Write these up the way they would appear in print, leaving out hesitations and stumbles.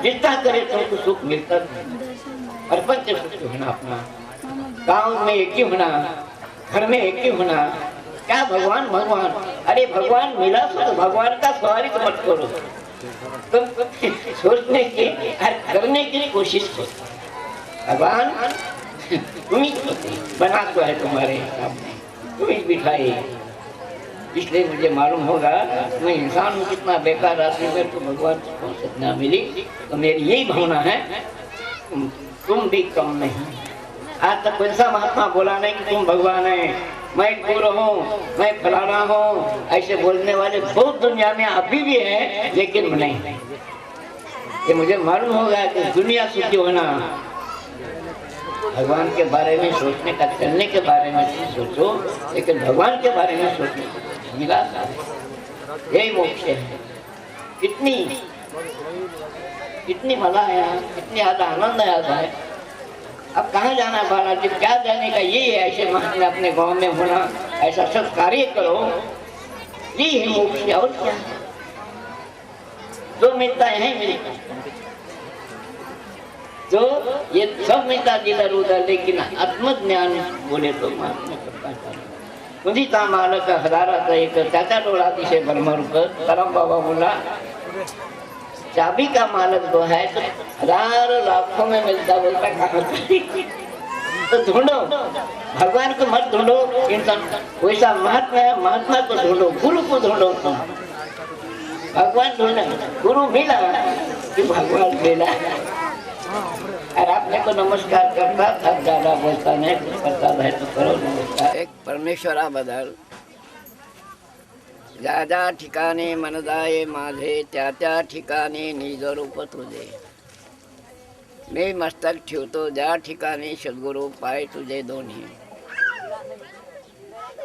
जितना करे तुमको सुख मिलता प्रपंच सुख होना, अपना गांव में एक ही होना, घर में एक ही होना। क्या भगवान भगवान, अरे भगवान मिला तो भगवान का स्वागत मत करो, तुम सोचने की और करने की कोशिश करो। भगवान तुम ही बना तो है तुम्हारे सामने, तुम ही बिठाए। इसलिए मुझे मालूम होगा मैं इंसान हूँ कितना बेकार राशि में तो भगवान को सपना मिली। तो मेरी यही भावना है तुम भी कम नहीं। आज तक कोई सा महात्मा बोला नहीं कि तुम भगवान है, मैं गुरु हूँ, मैं फलाना हूँ। ऐसे बोलने वाले बहुत दुनिया में अभी भी है, लेकिन नहीं। ये मुझे मालूम होगा कि दुनिया सुखी होना, भगवान के बारे में सोचने का, चलने के बारे में सोचो, लेकिन भगवान के बारे में सोचने मिला यही मोक्ष है। कितनी मजा आया, कितनी ज्यादा आनंद आया है। अब कहाँ जाना बालाजी, क्या जाने का, ये है ऐसे महात्मा अपने गांव में होना, ऐसा सब कार्य करो, ये है मोक्ष। और क्या जो मिलता है मिली, तो ये सब मिलता इधर उधर, लेकिन आत्मज्ञान बोले तो महात्मा मुझी ता मालक हजारा था एक चाचा डोला से ब्रह्मरूप करम बाबा बोला चाबी का मालक तो है तो हजारों लाखों में मिलता, बोलता कहाँ तो ढूंढो भगवान को मत ढूंढो, इंसान वैसा महात्मा है, महात्मा को ढूंढो, गुरु को ढूंढो। तुम भगवान ढूंढो, गुरु मिला कि भगवान मिला। और आपने को नमस्कार करता था, ज्यादा बोलता नहीं, कुछ करता है तो करो नमस्कार। एक परमेश्वराबद्दल ज्या ज्या ठिकाणी मन जाये माझे, त्या त्या ठिकाणी निज रूप तुझे। मी मस्तक ठेवतो ज्या ठिकाणी सद्गुरु पाय तुझे दोन्ही।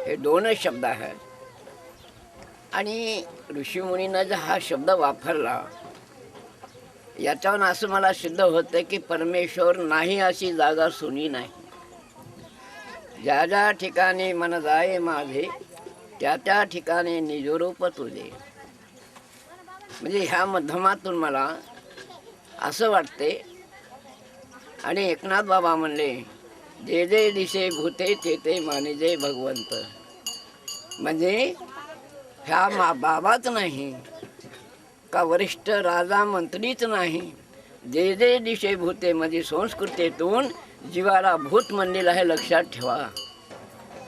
हे दोन शब्द आहेत आणि ऋषीमुनीनं जर हा शब्द वापरला, याच्यावरून असं मला सिद्ध होतं की परमेश्वर नाही अशी जागा सुनी नाही। ज्या ज्या ठिकाणी मन जाये माझे, त्या त्या ठिकाणी निजरूप तुझे। म्हणजे ह्या माध्यमातून मला असं वाटते, आणि एकनाथ बाबा म्हणले जे जे दिसे भूते ते ते मानिजे भगवंत। म्हणजे ह्या बाबाच नाही का वरिष्ठ राजा मंत्रीच नाही, जे जे दिशे भूते म्हणजे संस्कृतीतून जीवाला भूत म्हणलेलं आहे लक्षात ठेवा,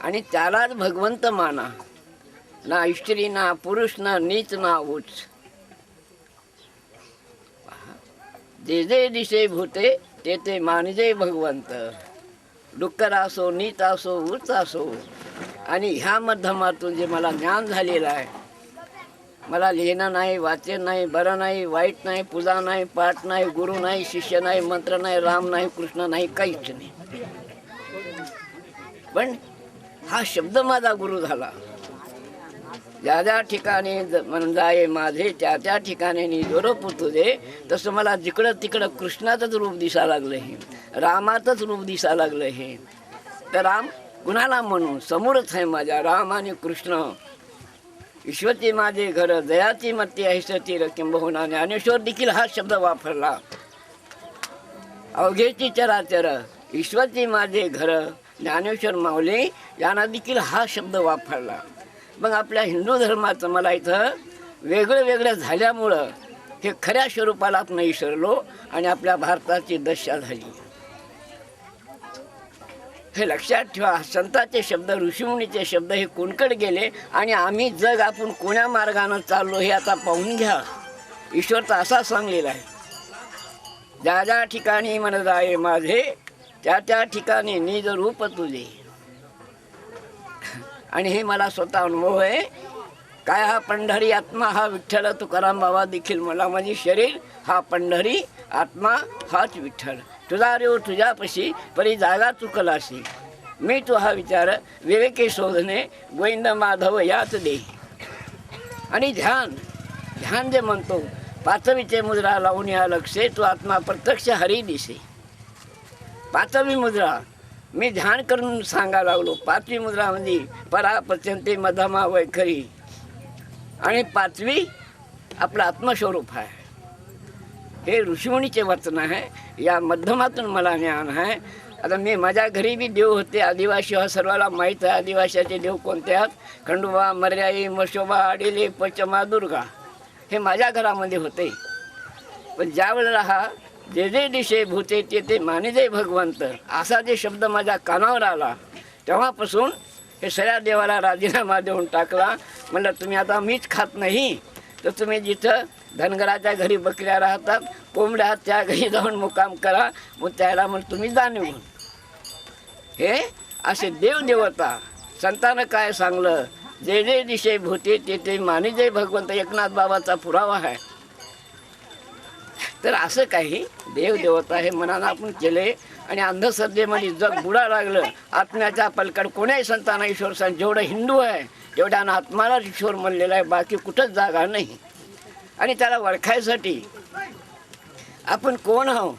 आणि त्यालाच भगवंत माना। ना स्त्री ना पुरुष ना नीच ना उच्च, जे जे दिशे भूते ते ते मानिजे भगवंत। डुक्कर असो, नीच असो, उच्च असो। आणि ह्या माध्यमातून जे मला ज्ञान झालेलं आहे, मला लिहिणं नाही, वाचन नाही, बरं नाही, वाईट नाही, पूजा नाही, पाठ नाही, गुरु नाही, शिष्य नाही, मंत्र नाही, राम नाही, कृष्ण नाही, काहीच नाही। पण हा शब्द माझा गुरु झाला। ज्या ज्या ठिकाणी मन जाये माझे, त्या त्या ठिकाणी निजरूप तुझे। तसं मला जिकडं तिकडं कृष्णाचंच रूप दिसा लागलं हे, रामाचंच रूप दिसा लागलं हे। तर राम कुणाला म्हणू, समोरच आहे माझ्या राम आणि कृष्ण। ईश्वती माझे घर, दयाची मती ऐसती किंबहुना। ज्ञानेश्वर देखील हा शब्द वापरला, अवघेची चराचर ईश्वती माझे घर। ज्ञानेश्वर माऊली यांना देखील हा शब्द वापरला। मग आपल्या हिंदू धर्माचं मला इथं वेगळं वेगळं झाल्यामुळं हे खऱ्या स्वरूपाला आपण विसरलो आणि आपल्या भारताची दशा झाली। हे लक्षात ठेवा, संतांचे शब्द, ऋषीमुनीचे शब्द हे कोणकडे गेले आणि आम्ही जग आपण कोण्या मार्गाने चाललो हे आता पाहून घ्या। ईश्वरचा असा सांगलेला आहे, ज्या ज्या ठिकाणी मन जाये माझे, त्या त्या ठिकाणी निज रूप तुझे। आणि हे मला स्वतः अनुभव आहे। काय हा पंढरी आत्मा हा विठ्ठल, तुकाराम बाबा देखील मला, माझी शरीर हा पंढरी, आत्मा हाच विठ्ठल। तुझा रे तुझ्यापाशी परी जागा चुकलाशी, मी तो हा विचार विवेके शोधणे, गोविंद माधव याच दे। आणि ध्यान जे म्हणतो, पाचवीचे मुद्रा लावून या लक्षे, तो आत्मा प्रत्यक्ष हरी दिसे। पाचवी मुद्रा मी ध्यान करून सांगायला लागलो। पाचवी मुद्रा म्हणजे परा पचंते मधमा वैखरी, आणि पाचवी आपलं आत्मस्वरूप आहे। हे ऋषीमुनीचे वचन आहे. या माध्यमातून मला ज्ञान आहे. आता मी माझ्या घरी बी देव होते. आदिवासी हा सर्वाला माहीत आहे. आदिवासीचे देव कोणते आहेत? खंडोबा, मर्याई, मशोबा, आडिले, पचमा, दुर्गा हे माझ्या घरामध्ये होते. पण ज्या वेळेला हा जे जे दिशे भूते ते ते मानिजे भगवंत असा जे शब्द माझ्या कानावर आला, तेव्हापासून हे सगळ्या देवाला राजीनामा देऊन टाकला. म्हणलं तुम्ही आता मीच खात नाही, तर तुम्ही जिथं धनगराच्या घरी बकऱ्या राहतात, कोंबड्या, त्या घरी जाऊन मुक्काम करा. मग त्याला मग तुम्ही जा निघून. हे असे देवदेवता संतानं काय सांगलं, जे जे दिशे भूते ते ते मानिजे भगवंत एकनाथ बाबाचा पुरावा आहे. तर असं काही देवदेवता हे मनानं आपण केले आणि अंधश्रद्धेमध्ये जग बुडा लागलं. आत्म्याच्या पलकड कोण्याही संतांना ईश्वर सांग, जेवढं हिंदू आहे तेवढ्यानं आत्माला ईश्वर म्हणलेला आहे, बाकी कुठंच जागा नाही. आणि त्याला ओळखायसाठी आपण कोण आहो,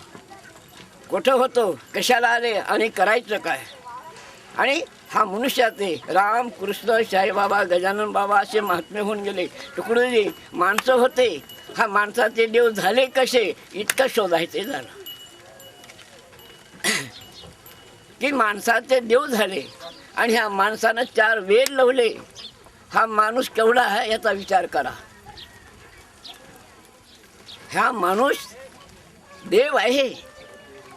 कुठं होतो, कशाला आले आणि करायचं काय. आणि हा मनुष्याचे राम, कृष्ण, साईबाबा, गजानन बाबा असे महात्मे होऊन गेले. तुकडोजी माणसं होते, हा माणसाचे देव झाले कसे इतकं शोधायचे झालं की माणसाचे देव झाले. आणि ह्या माणसानं 4 वेद लावले. हा माणूस केवढा आहे याचा विचार करा. हा माणूस देव आहे,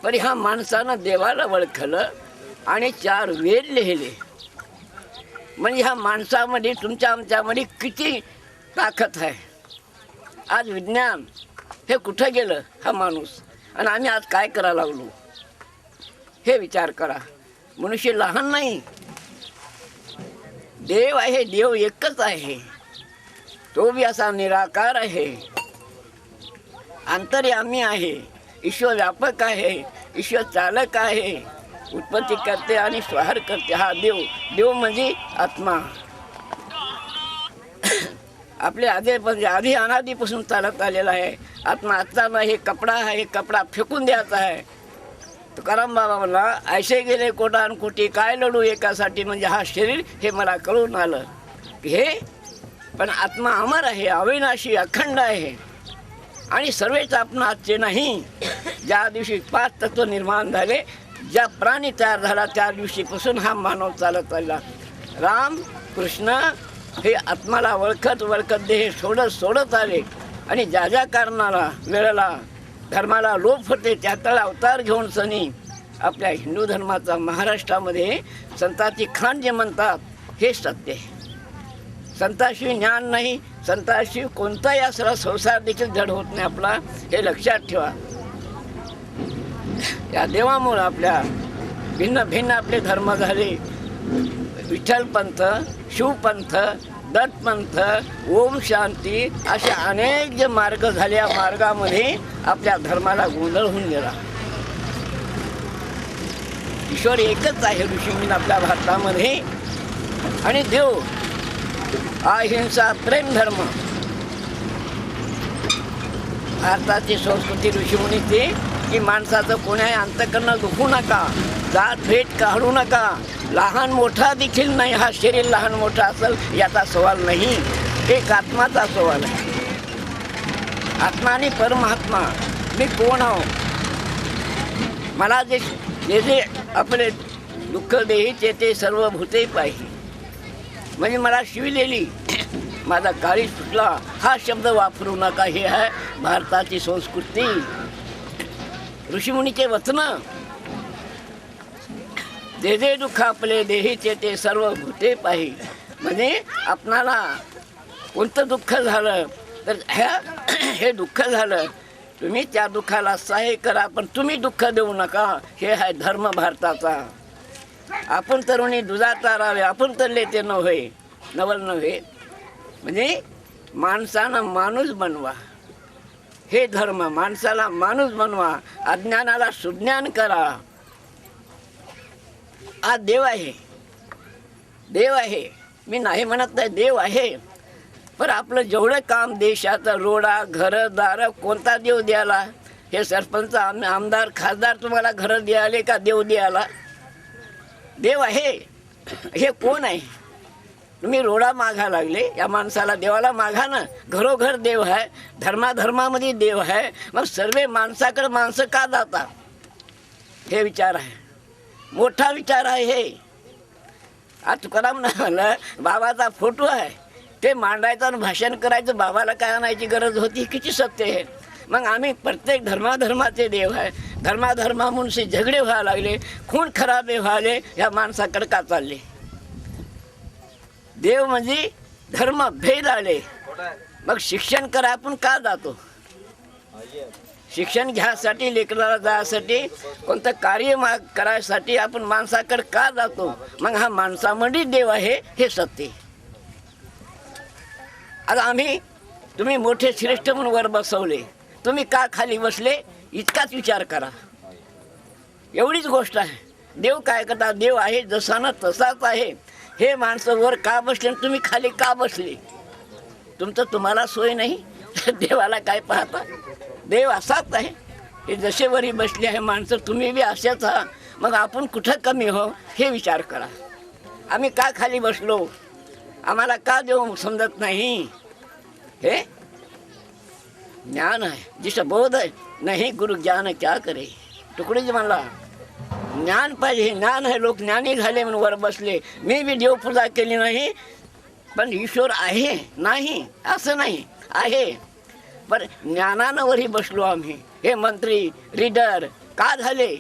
पण ह्या माणसानं देवाला ओळखलं आणि 4 वेद लिहिले. म्हणजे ह्या माणसामध्ये तुमच्या आमच्यामध्ये किती ताकद आहे. आज विज्ञान हे कुठं गेलं हा माणूस, आणि आम्ही आज काय करायला लागलो हे विचार करा. मनुष्य लहान नाही, देव आहे. देव एकच आहे, तो बी असा निराकार आहे, अंतर्यामी आहे, ईश्वर व्यापक आहे, ईश्वर चालक आहे, उत्पत्ती करते आणि संहार करते. हा देव. देव म्हणजे आत्मा. आपले आधी अनादीपासून चालत आलेला आहे. आत्मा आत्ता नाही, हे कपडा आहे, हे कपडा फेकून द्यायचा आहे. तुकाराम बाबा म्हणला, ऐसे गेले कोटान कोटी काय लढू एकासाठी. म्हणजे हा शरीर हे मला कळून आलं की हे पण आत्मा अमर आहे, अविनाशी, अखंड आहे. आणि सर्वच आपण आजचे नाही. ज्या दिवशी 5 तत्व निर्माण झाले, ज्या प्राणी तयार झाला त्या दिवशीपासून हा मानव चालत आला. राम, कृष्ण हे आत्माला ओळखत ओळखत देह सोडत आले. आणि ज्या ज्या कारणाला वेळेला धर्माला लोप होते त्यातला अवतार घेऊन सनी आपल्या हिंदू धर्माचा महाराष्ट्रामध्ये संतांची खाण जे म्हणतात हे सत्य आहे. संतांशिवाय ज्ञान नाही, संतांशिवाय कोणताही असला संसार देखील जड होत नाही आपला, हे लक्षात ठेवा. या देवामुळे आपल्या भिन्न भिन्न आपले धर्म झाले. विठ्ठलपंथ, शिवपंथ, दत्तपंथ, ओम शांती असे अनेक जे मार्ग झाले, या मार्गामध्ये आपल्या धर्माला गोंधळ होऊन गेला. ईश्वर एकच आहे ऋषीमुनी आपल्या भारतामध्ये. आणि देव अहिंसा, प्रेम धर्म भारताची संस्कृती ऋषीमुनीची की माणसाचं कोणाही अंतःकरण दुखू नका, जात भेट काढू नका, लहान मोठा देखील नाही. हा शरीर लहान मोठा असेल याचा सवाल नाही, एक आत्माचा सवाल आहे. आत्मा आणि परमात्मा मी कोण आहो. मला जे जे जे आपले दुःख देहीचे ते सर्व भूते पाहिजे. म्हणजे मला शिवलेली माझा काळी सुटला हा शब्द वापरू नका. हे आहे भारताची संस्कृती, ऋषीमुनीचे वचन. जे जे दुःख आपले देहीचे ते सर्व भूते पाहि. म्हणजे आपणाला कोणतं दुःख झालं तर हे दुःख झालं, तुम्ही त्या दुःखाला सहाय्य करा, पण तुम्ही दुःख देऊ नका. हे आहे धर्म भारताचा. आपण तरुणी दुधा चारावे, आपण तरले ते नव्हे, नवल नव्हे. म्हणजे माणसानं माणूस बनवा, हे धर्म. माणसाला माणूस बनवा, अज्ञानाला सुज्ञान करा. हा देव आहे, देव आहे. मी नाही म्हणत नाही, देव आहे. पण आपलं जेवढं काम देशाचं रोडा घरदार कोणता देव द्यायला. हे सरपंच, आमदार, खासदार तुम्हाला घरं द्यायले का देव द्यायला? देव आहे. हे कोण आहे? तुम्ही रोडा मागा लागले या माणसाला, देवाला मागा ना. घरोघर देव आहे, धर्माधर्मामध्ये देव आहे. मग सर्व माणसाकडे माणसं का जातात? हे विचार आहे, मोठा विचार आहे हे. आज तुकाराम म्हणलं बाबाचा फोटो आहे, ते मांडायचं आणि भाषण करायचं, बाबाला काय आणायची गरज होती? किती सत्य आहे. मग आम्ही प्रत्येक धर्माधर्माचे देव आहे, धर्माधर्मामुळे झगडे व्हायला लागले, खून खराबे व्हायले, ह्या माणसाकडे का चालले? देव म्हणजे धर्म भेद आले. मग शिक्षण करा आपण का जातो? शिक्षण घ्यासाठी, लेकराला जायसाठी, कोणतं कार्य करायसाठी आपण माणसाकडे का जातो? मग हा माणसामध्ये देव आहे हे सत्य. आता आम्ही, तुम्ही मोठे श्रेष्ठ म्हणून वर बसवले, तुम्ही का खाली बसले? इतकाच विचार करा. एवढीच गोष्ट आहे. देव काय करता? देव आहे जसा ना तसाच आहे. हे माणसं वर का बसले, तुम्ही खाली का बसले? तुमचं तुम्हाला सोय नाही, देवाला काय पाहता? देव असाच आहे. हे जसे वरी बसले आहे माणसं, तुम्ही बी असेच आहात. मग आपण कुठं कमी हो हे विचार करा. आम्ही का खाली बसलो? आम्हाला का देव समजत नाही? हे ज्ञान आहे, जिसं बोध आहे नाही गुरु ज्ञान क्या करे. तुकडीच म्हणला ज्ञान पाहिजे. ज्ञान आहे, लोक ज्ञानी झाले म्हणून वर बसले. मी बी देवपूजा केली नाही, पण ईश्वर आहे नाही असं नाही, आहे. पण ज्ञानानं वरी बसलो आम्ही. हे मंत्री रीडर का झाले?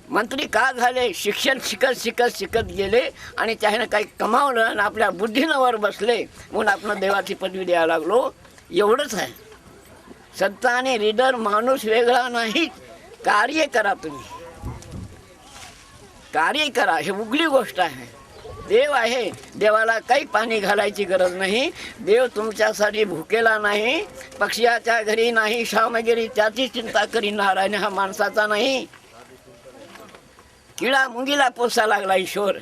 मंत्री का झाले? शिक्षण शिकत शिकत शिकत गेले आणि त्याने काही कमावलं आणि आपल्या बुद्धीनं वर बसले म्हणून आपण देवाची पदवी द्यायला लागलो. एवढंच आहे. संत आणि रीडर माणूस वेगळा नाही. कार्य करा, तुम्ही कार्य करा, हे उघडी गोष्ट आहे. देव आहे, देवाला काही पाणी घालायची गरज नाही. देव तुमच्यासाठी भुकेला नाही, पक्ष्याच्या घरी नाही श्यामगिरी त्याची चिंता करी नारायण हा माणसाचा नाही. किडा मुंगीला पोसा लागला ईश्वर,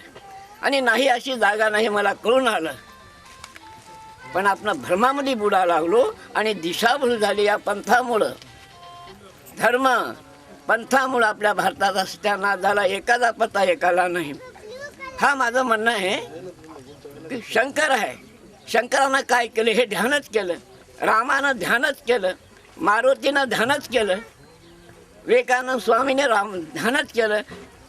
आणि नाही अशी जागा नाही मला कळून आलं. पण आपण भ्रमामध्ये बुडायला लागलो आणि दिशाभूल झाली या पंथामुळं. धर्म पंथामुळं आपल्या भारताचा सत्यानाश झाला. एकाचा पत्ता एकाला नाही. हा माझं म्हणणं आहे की शंकर आहे, शंकरानं काय केलं? हे ध्यानच केलं. रामानं ध्यानच केलं, मारुतीनं ध्यानच केलं, विवेकानंद स्वामीने ध्यानच केलं.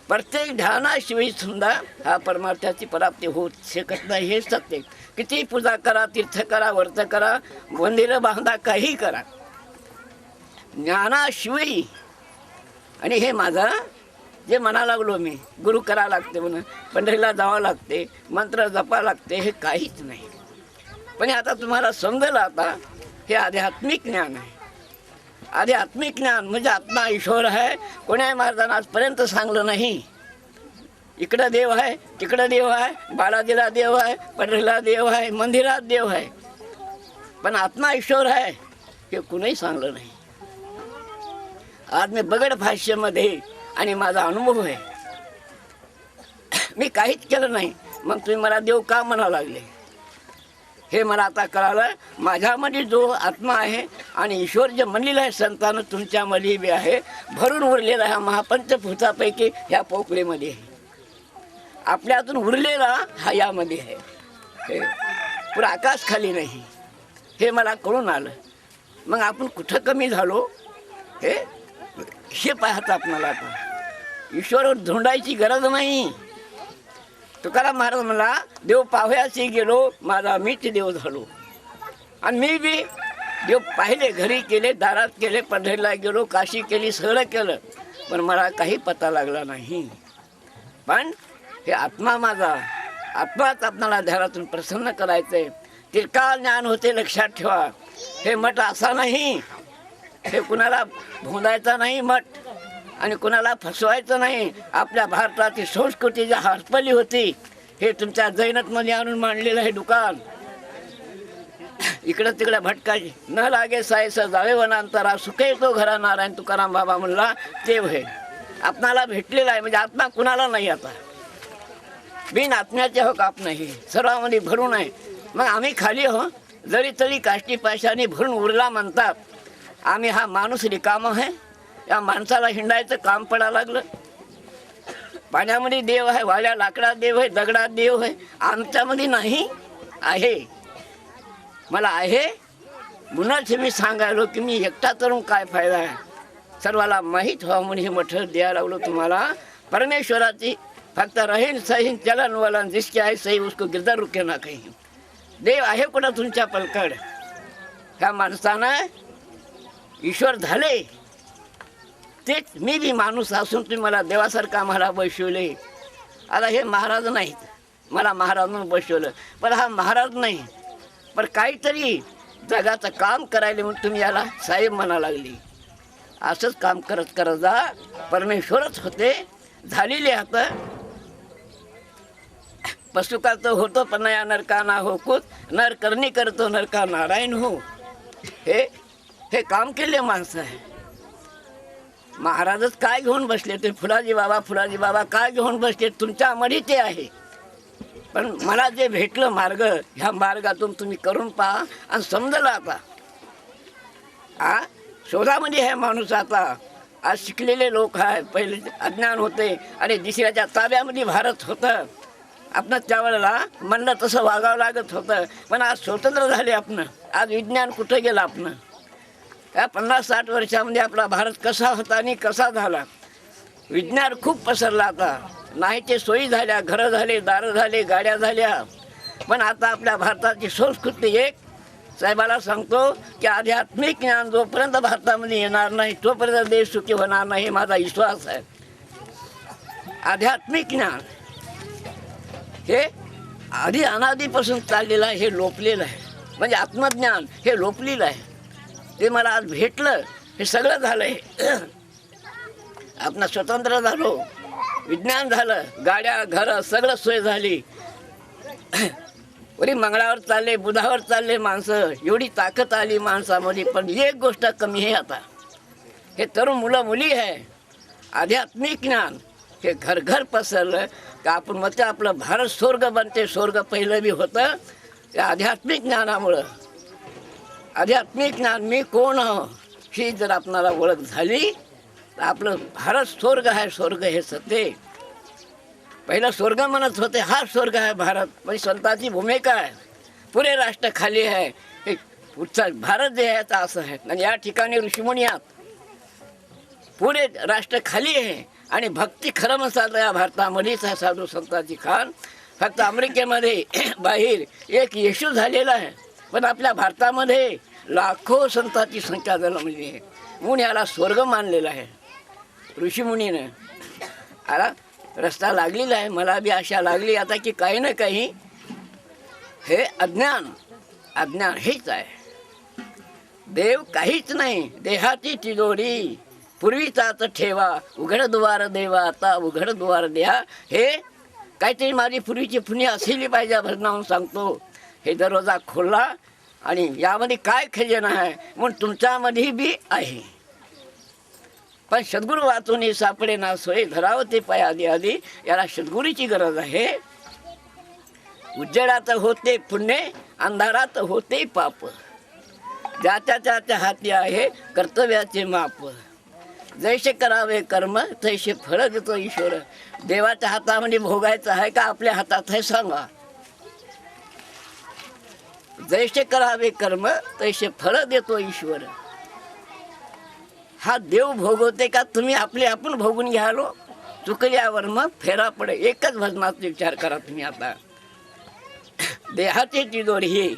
प्रत्येक ध्यानाशिवाय सुद्धा हा परमार्थाची प्राप्ती होत शकत नाही. हे सत्य. किती पूजा करा, तीर्थ करा, व्रत करा, मंदिरं बांधा, काही करा, ज्ञानाशिवाय. आणि हे माझा जे म्हणा लागलो मी, गुरु करा लागते म्हणून, पंढरीला जावं लागते, मंत्र जपा लागते, हे काहीच नाही. पण आता तुम्हाला समजलं. आता हे आध्यात्मिक ज्ञान आहे. आध्यात्मिक ज्ञान म्हणजे आत्मा ईश्वर आहे. कोण्या महाराजांना आजपर्यंत सांगलं नाही. इकडं देव आहे, तिकडं देव आहे, बालाजीला देव आहे, पंढरीला देव आहे, मंदिरात देव आहे, पण आत्मा ईश्वर आहे हे कुणीही सांगलं नाही. आज मी बगड भाष्यामध्ये आणि माझा अनुभव आहे, मी काहीच केलं नाही. मग तुम्ही मला देव का म्हणा लागले? हे मला आता कळालं. माझ्यामध्ये जो आत्मा आहे आणि ईश्वर जे म्हणलेलं आहे संतानं तुमच्यामध्ये बी आहे, भरून उरलेला ह्या महापंचभूतापैकी ह्या पोकळीमध्ये आहे. आपल्यातून उरलेला हा यामध्ये आहे. हे पुरा आकाश खाली नाही. हे मला कळून आलं. मग आपण कुठं कमी झालो हे पाहता आपणाला. आता ईश्वर धुंडायची गरज नाही. तुकाराम महाराज मला देव पाहायची गेलो, माझा मीच देव झालो. आणि मी बी देव पाहिले, घरी केले, दारात केले, पंढरीला गेलो, काशी केली, सगळं केलं, पण मला काही पता लागला नाही. पण हे आत्मा माझा, आत्माच आपणाला ध्यानातून प्रसन्न करायचं आहे. तिरकाळ ज्ञान होते, लक्षात ठेवा. हे मठ असा नाही, हे कुणाला भोंदायचा नाही मठ, आणि कुणाला फसवायचं नाही. आपल्या भारताची संस्कृती जी हरपली होती, हे तुमच्या जैनतमध्ये आणून मांडलेलं हे दुकान. इकडं तिकडं भटकायची न लागे सायस जावे वनांतरा, सुख येतो घरा नारायण तुकाराम बाबा म्हणला ते हे आपणाला भेटलेलं आहे. म्हणजे आत्मा कुणाला नाही. आता बिन आत्म्याचे हो काप नाही, सर्वांमध्ये भरून आहे. मग आम्ही खाली हो, जरी तरी काष्टी पाशाने भरून उरला म्हणतात. आम्ही हा माणूस रिकामा आहे. या माणसाला हिंडायचं काम पडायला लागलं. पाण्यामध्ये देव आहे, वाळ्या लाकडात देव आहे, दगडात देव आहे, आमच्यामध्ये नाही आहे. मला आहे म्हणूनच मी सांगायलो की मी एकटा करून काय फायदा आहे. सर्वाला माहीत व्हावं म्हणून हे मोठं द्यायला लागलो तुम्हाला. परमेश्वराची फक्त रहेन सहीन चलन वलन जिसके आहे सही उसको गिरधर रुके ना काही. देव आहे कुठं तुमच्या पलकड. ह्या माणसानं ईश्वर झाले तेच मी बी माणूस असून तुम्ही मला देवासारखा मला बसवले. आता हे महाराज नाहीत, मला महाराज म्हणून बसवलं, पण हा महाराज नाही, पण काहीतरी जगाचं काम करायला म्हणून तुम्ही याला साहेब म्हणा लागली. असंच काम करत करत जा. परमेश्वरच होते झालेले. आता पशुका तो होतो पण या नरका ना हो कुत, नर करणी करतो नरका नारायण हो. हे काम केले माणसं आहे. महाराजच काय घेऊन बसले ते फुलाजी बाबा काय घेऊन बसले तुमच्या मधी ते आहे. पण मला जे भेटलं मार्ग, ह्या मार्गातून तुम्ही करून पहा आणि समजलं. आता शोधामध्ये आहे माणूस. आता आज शिकलेले लोक आहे, पहिले अज्ञान होते आणि दुसऱ्याच्या ताब्यामध्ये भारत होतं. आपण त्यावेळेला म्हणलं तसं वागावं लागत होतं, पण आज स्वतंत्र झाले आपण. आज विज्ञान कुठं गेलं आपण. या 50-60 वर्षामध्ये आपला भारत कसा होता आणि कसा झाला. विज्ञान खूप पसरला. आता नाही ते सोयी झाल्या, घरं झाले, दारं झाले, गाड्या झाल्या. पण आता आपल्या भारताची संस्कृती एक साहेबाला सांगतो की आध्यात्मिक ज्ञान जोपर्यंत भारतामध्ये येणार नाही तोपर्यंत देश सुखी होणार नाही, माझा विश्वास आहे. आध्यात्मिक ज्ञान हे आधी अनादीपासून चाललेलं आहे, हे लोपलेलं आहे. म्हणजे आत्मज्ञान हे लोपलेलं आहे. ते मला आज भेटलं, हे सगळं झालं आहे. आपण स्वतंत्र झालो, विज्ञान झालं, गाड्या घरं सगळं सोय झाली. वरी मंगळावर चालले, बुधावर चालले माणसं. एवढी ताकद आली माणसामध्ये. पण एक गोष्ट कमी आहे आता. हे तरुण मुलं मुली आहे. आध्यात्मिक ज्ञान हे घर घर पसरलं का आपण मग आपलं भारत स्वर्ग बनते. स्वर्ग पहिलं बी होतं त्या आध्यात्मिक ज्ञानामुळं. आध्यात्मिक ज्ञान मी कोण ही जर आपणाला ओळख झाली तर आपलं भारत स्वर्ग आहे. स्वर्ग हे सत्य. पहिला स्वर्ग म्हणत होते, हा स्वर्ग आहे भारत. म्हणजे संतांची भूमिका आहे. पुरे राष्ट्र खाली आहे. हे पुढचा भारत जे आहे तर असं आहे. आणि या ठिकाणी ऋषीमुनी आहात, पुरे राष्ट्र खाली आहे. आणि भक्ती खरं म्हणतात या भारतामध्येच आहे साधू संतांची खान. फक्त अमेरिकेमध्ये बाहेर एक येशू झालेला आहे, पण आपल्या भारतामध्ये लाखो संतांची संख्या जन्मली आहे. म्हणून याला स्वर्ग मानलेला आहे ऋषीमुनीनं. आता रस्ता लागलेला आहे. मला बी आशा लागली आता की काही ना काही हे अज्ञान हेच आहे. देव काहीच नाही. देहाची तिजोरी पूर्वीचाच ठेवा, उघडद्वार देवा आता उघडद्वार द्या. हे काहीतरी माझी पूर्वीची पुण्य असली पाहिजे भजनावून सांगतो. हे दरवाजा खोलला आणि यामध्ये काय खजिना आहे म्हणून तुमच्यामध्ये बी आहे. पण सद्गुरू वाचून सापडे ना सोय, धरावं ते पाय आधी आधी. याला सद्गुरूची गरज आहे. उज्जडात होते पुण्य, अंधारात होते पाप. ज्याच्या त्याच्या हाती आहे कर्तव्याचे माप. जैसे करावे कर्म तैसे फळ देतो ईश्वर. देवाच्या हातामध्ये भोगायचं आहे का आपल्या हातात आहे सांगा. जैसे करावे कर्म तैसे फळ देतो ईश्वर. हा देव भोगवते का तुम्ही आपले आपण भोगून घ्यालो. चुकल्यावर मग फेरा पडे. एकच भजनाचा विचार करा तुम्ही. आता देहाची तिजोरी ही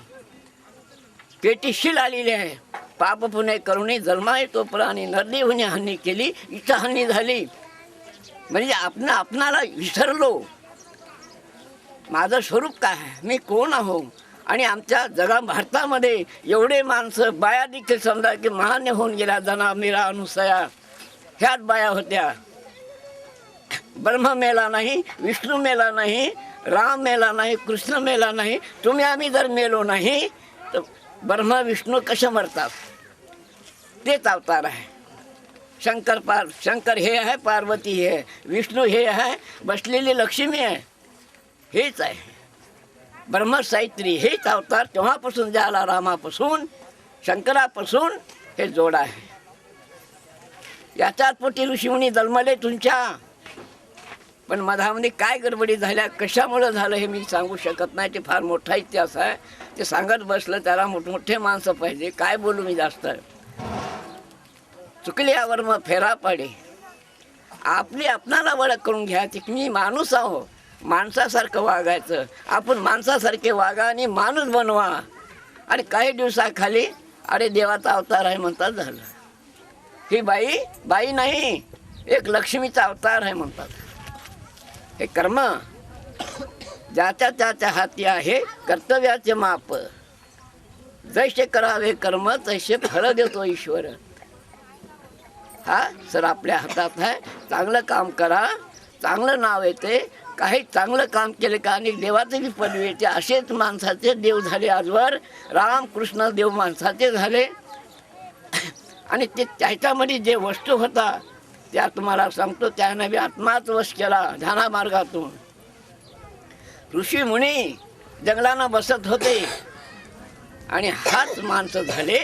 पेटीशील आलेली आहे. पाप पुणे करुणी जन्माय तो प्राणी, नरदी होणे हानी केली इच्छा हानी झाली. म्हणजे आपणाला विसरलो. माझं स्वरूप काय आहे, मी कोण आहो. आणि आमच्या जगा भारतामध्ये एवढे माणसं, बाया देखील समजा की महान होऊन गेल्या. जना मीरा अनुसया ह्याच बाया होत्या. ब्रह्म मेला नाही, विष्णू मेला नाही, राम मेला नाही, कृष्ण मेला नाही. तुम्ही आम्ही जर मेलो नाही तर ब्रह्म विष्णू कसे मरतात. तेच अवतार आहे. शंकर हे आहे, पार्वती हे आहे, विष्णू हे आहे, बसलेली लक्ष्मी आहे. हेच आहे ब्रह्मसावित्री. हेच अवतार तेव्हापासून झाला. रामापासून शंकरापासून हे जोड आहे. याच्यात पोटी ऋषीमुनी जन्मले तुमच्या. पण मधामध्ये काय गडबडी झाल्या, कशामुळं झालं हे मी सांगू शकत नाही. ते फार मोठा इतिहास आहे. ते सांगत बसलं त्याला मोठमोठे माणसं पाहिजे. काय बोलू मी जास्त. चुकल्यावर मग फेरा पाडे. आपली आपणाला ओळख करून घ्यायची की मी माणूस आहो, माणसासारखं वागायचं. आपण माणसासारखे वागा आणि माणूस बनवा. आणि काही दिवसाखाली अरे देवाचा अवतार आहे म्हणतात झालं. ही बाई नाही, एक लक्ष्मीचा अवतार आहे म्हणतात. हे कर्म ज्याच्या त्याच्या हाती आहे कर्तव्याचे माप. जैसे करावे कर्म तैसे फळ देतो ईश्वर. हा सर आपल्या हातात आहे. चांगलं काम करा, चांगलं नाव येते. काही चांगलं काम केले का आणि देवाचे बी पदवी येते. असेच माणसाचे देव झाले आजवर. रामकृष्ण देव माणसाचे झाले. आणि ते त्याच्यामध्ये जे वस्तू होता त्या तुम्हाला सांगतो, त्याने बी आत्माच वश केला ध्याना मार्गातून. ऋषी मुनी जंगलानं बसत होते आणि हाच माणसं झाले.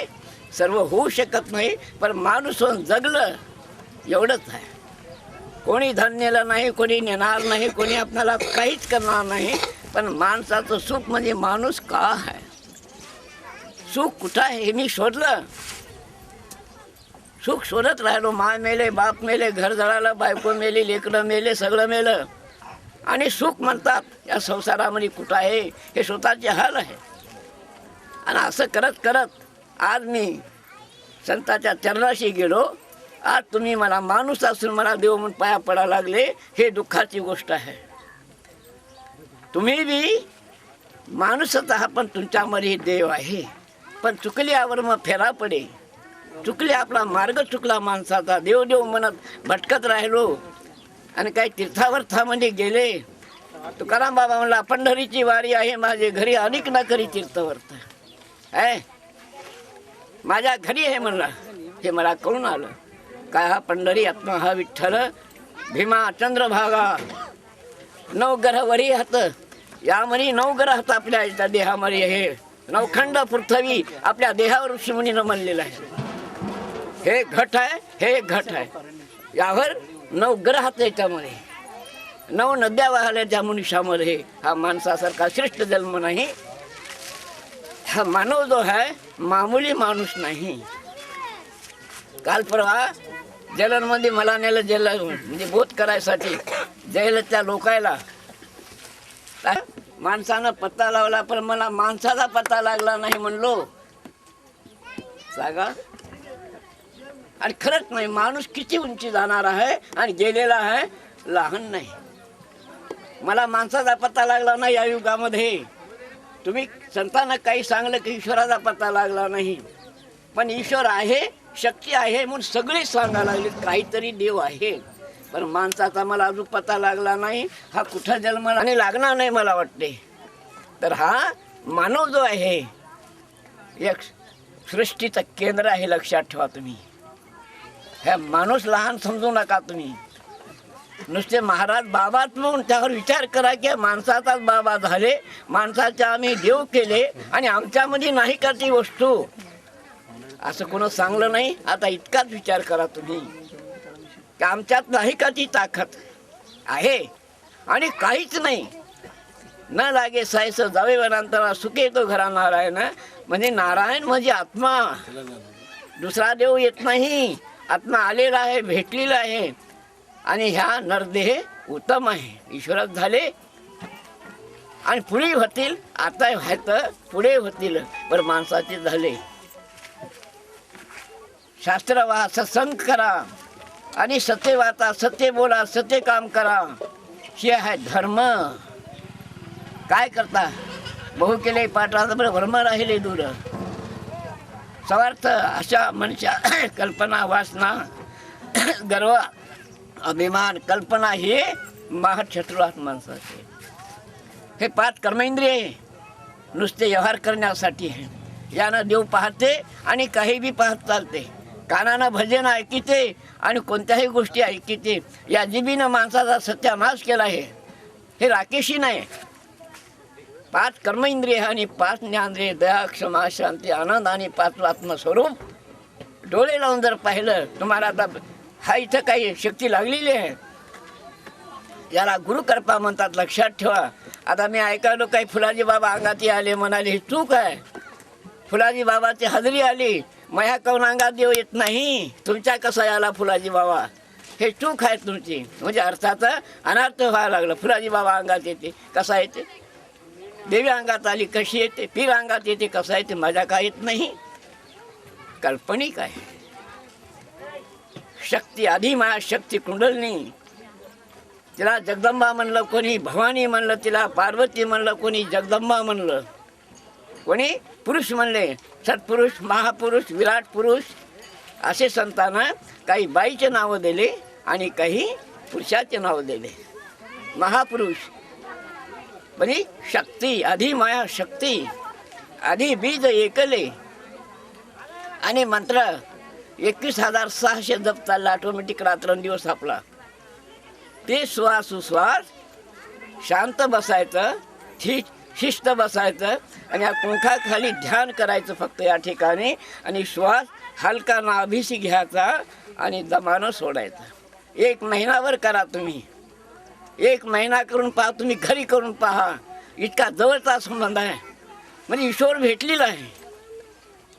सर्व होऊ शकत नाही पण माणूस होऊन जगलं एवढंच आहे. कोणी धन नेलं नाही, कोणी नेणार नाही, कोणी आपल्याला काहीच करणार नाही. पण माणसाचं सुख म्हणजे माणूस का आहे, सुख कुठं आहे हे मी शोधलं. सुख शोधत राहिलो. माय मेले, बाप मेले, घर जळालं, बायको मेली, लेकरं मेले, सगळं मेलं. आणि सुख म्हणतात या संसारामध्ये कुठं आहे हे स्वतःचे हाल आहे. आणि असं करत करत आज मी संतांच्या चरणाशी गेलो. आज तुम्ही मला माणूस असून मला देव म्हणून पाया पडायला लागले, हे दुःखाची गोष्ट आहे. तुम्ही बी माणूसच आहात पण तुमच्यामध्ये देव आहे. पण चुकल्यावर मग फेरा पडे. चुकले, आपला मार्ग चुकला माणसाचा. देव देव म्हणत भटकत राहिलो आणि काही तीर्थावर्थामध्ये गेले. तुकाराम बाबा म्हणला पंढरीची वारी आहे माझे घरी, अनेक ना करी तीर्थवर्थ आहे. माझ्या घरी आहे म्हणला. हे मला कळून आलं. काय हा पंढरी आत्मा हा विठ्ठल भीमा चंद्रभागा नवग्रह वरी हात. यामध्ये नवग्रह हात आपल्या याच्या देहामध्ये. हे नवखंड पृथ्वी आपल्या देहावर ऋषीमुनीनं म्हणलेलं आहे. हे घट आहे, हे घट आहे. यावर नवग्रहात याच्यामध्ये 9 नद्या वाहल्या त्या मनुष्यामध्ये. हा माणसासारखा श्रेष्ठ जन्म नाही. हा मानव जो आहे मामूली माणूस नाही. काल परवा जेलमध्ये मला नेलं, जेल म्हणजे बोध करायसाठी जेलच्या लोकायला. माणसानं पत्ता लावला पण मला माणसाचा पत्ता लागला नाही म्हणलो. सांगा. आणि खरंच नाही, माणूस किती उंची जाणार आहे आणि गेलेला आहे लहान नाही. मला माणसाचा पत्ता लागला नाही या युगामध्ये. तुम्ही संतांना काही सांगलं की ईश्वराचा पत्ता लागला नाही. पण ईश्वर आहे, शक्ती आहे म्हणून सगळे सांगायला लागले काहीतरी देव आहे. पण माणसाचा मला अजून पत्ता लागला नाही. हा कुठं जन्मला आणि लागणार नाही मला वाटते. तर हा मानव जो आहे एक सृष्टीचं केंद्र आहे, लक्षात ठेवा तुम्ही. ह्या माणूस लहान समजू नका तुम्ही. नुसते महाराज बाबाच म्हणून त्यावर विचार करा की माणसाचाच बाबा झाले, माणसाचे आम्ही देव केले आणि आमच्यामध्ये नाही का ती वस्तू. असं कोण सांगलं नाही. आता इतकाच विचार करा तुम्ही की आमच्यात नाही का ती ताकद आहे आणि काहीच नाही. न लागे सायस जावे वनांतरा सुखे तो घरा नारायण. म्हणजे नारायण म्हणजे आत्मा, दुसरा देव येत नाही. आत्मा आलेला आहे, भेटलेला आहे. आणि ह्या नरदेह उत्तम आहे, ईश्वरात झाले आणि पुढे होतील. आता व्हायचं पुढे होतील, पण माणसाचे झाले. शास्त्र वा, सत्संग करा आणि सत्य वाचा, सत्य बोला, सत्य काम करा. हे आहे धर्म. काय करता? बहु केले पाठाचं बरं भ्रम राहिले दूर. स्वार्थ अशा मनुष्या कल्पना, वासना, गर्व, अभिमान, कल्पना हे महाशत्रू आहेत माणसाचे. हे 5 कर्मेंद्रिय नुसते व्यवहार करण्यासाठी आहे. यानं देव पाहते आणि काही बी पाहत चालते. कानानं भजन ऐकिते आणि कोणत्याही गोष्टी ऐकिते. या जिबीनं माणसाचा सत्यानाश केला आहे. हे राकेशी नाही. 5 कर्मेंद्रिय आणि 5 ज्ञानेंद्रिय, दया, क्षमा, शांती, आनंद आणि 5 आत्मस्वरूप डोळे लावून जर पाहिलं तुम्हाला, आता हा इथं काही शक्ती लागलेली आहे. याला गुरुकृपा म्हणतात, लक्षात ठेवा. आता मी ऐकायलो काही फुलाजी बाबा अंगाती आले, म्हणाले ही चूक आहे. फुलाजी बाबाची हजेरी आली, मया काऊन अंगात देव येत नाही, तुमच्या कसा आला फुलाजी बाबा, हे चूक आहे तुमची. म्हणजे अर्थाचा अनर्थ व्हायला लागला. फुलाजी बाबा अंगात येते, कसा येते, देवी अंगात आली कशी येते, पीर अंगात येते कसा येते, माझ्या काय येत नाही, काल्पनिक आहे. शक्ती आधी माया शक्ती कुंडलनी, तिला जगदंबा म्हणलं कोणी, भवानी म्हणलं तिला, पार्वती म्हणलं कोणी, जगदंबा म्हणलं कोणी, पुरुष म्हणले सत्पुरुष, महापुरुष, विराट पुरुष असे संतांना काही बाईचे नावं दिले आणि काही पुरुषाचे नाव दिले. महापुरुष म्हणजे शक्ती, आधी माया शक्ती, आधी बीज एकले आणि मंत्र 21,600 जप चालला ऑटोमॅटिक रात्रंदिवस आपला. ते श्वास उश्वास शांत बसायचं, शिस्त बसायचं आणि या पंखाखाली ध्यान करायचं फक्त या ठिकाणी. आणि श्वास हलका नाभीशी घ्यायचा आणि दमानं सोडायचं. 1 महिनाभर करा तुम्ही, 1 महिना करून पहा, तुम्ही घरी करून पहा. इतका जवळचा संबंध आहे. म्हणजे ईश्वर भेटलेला आहे,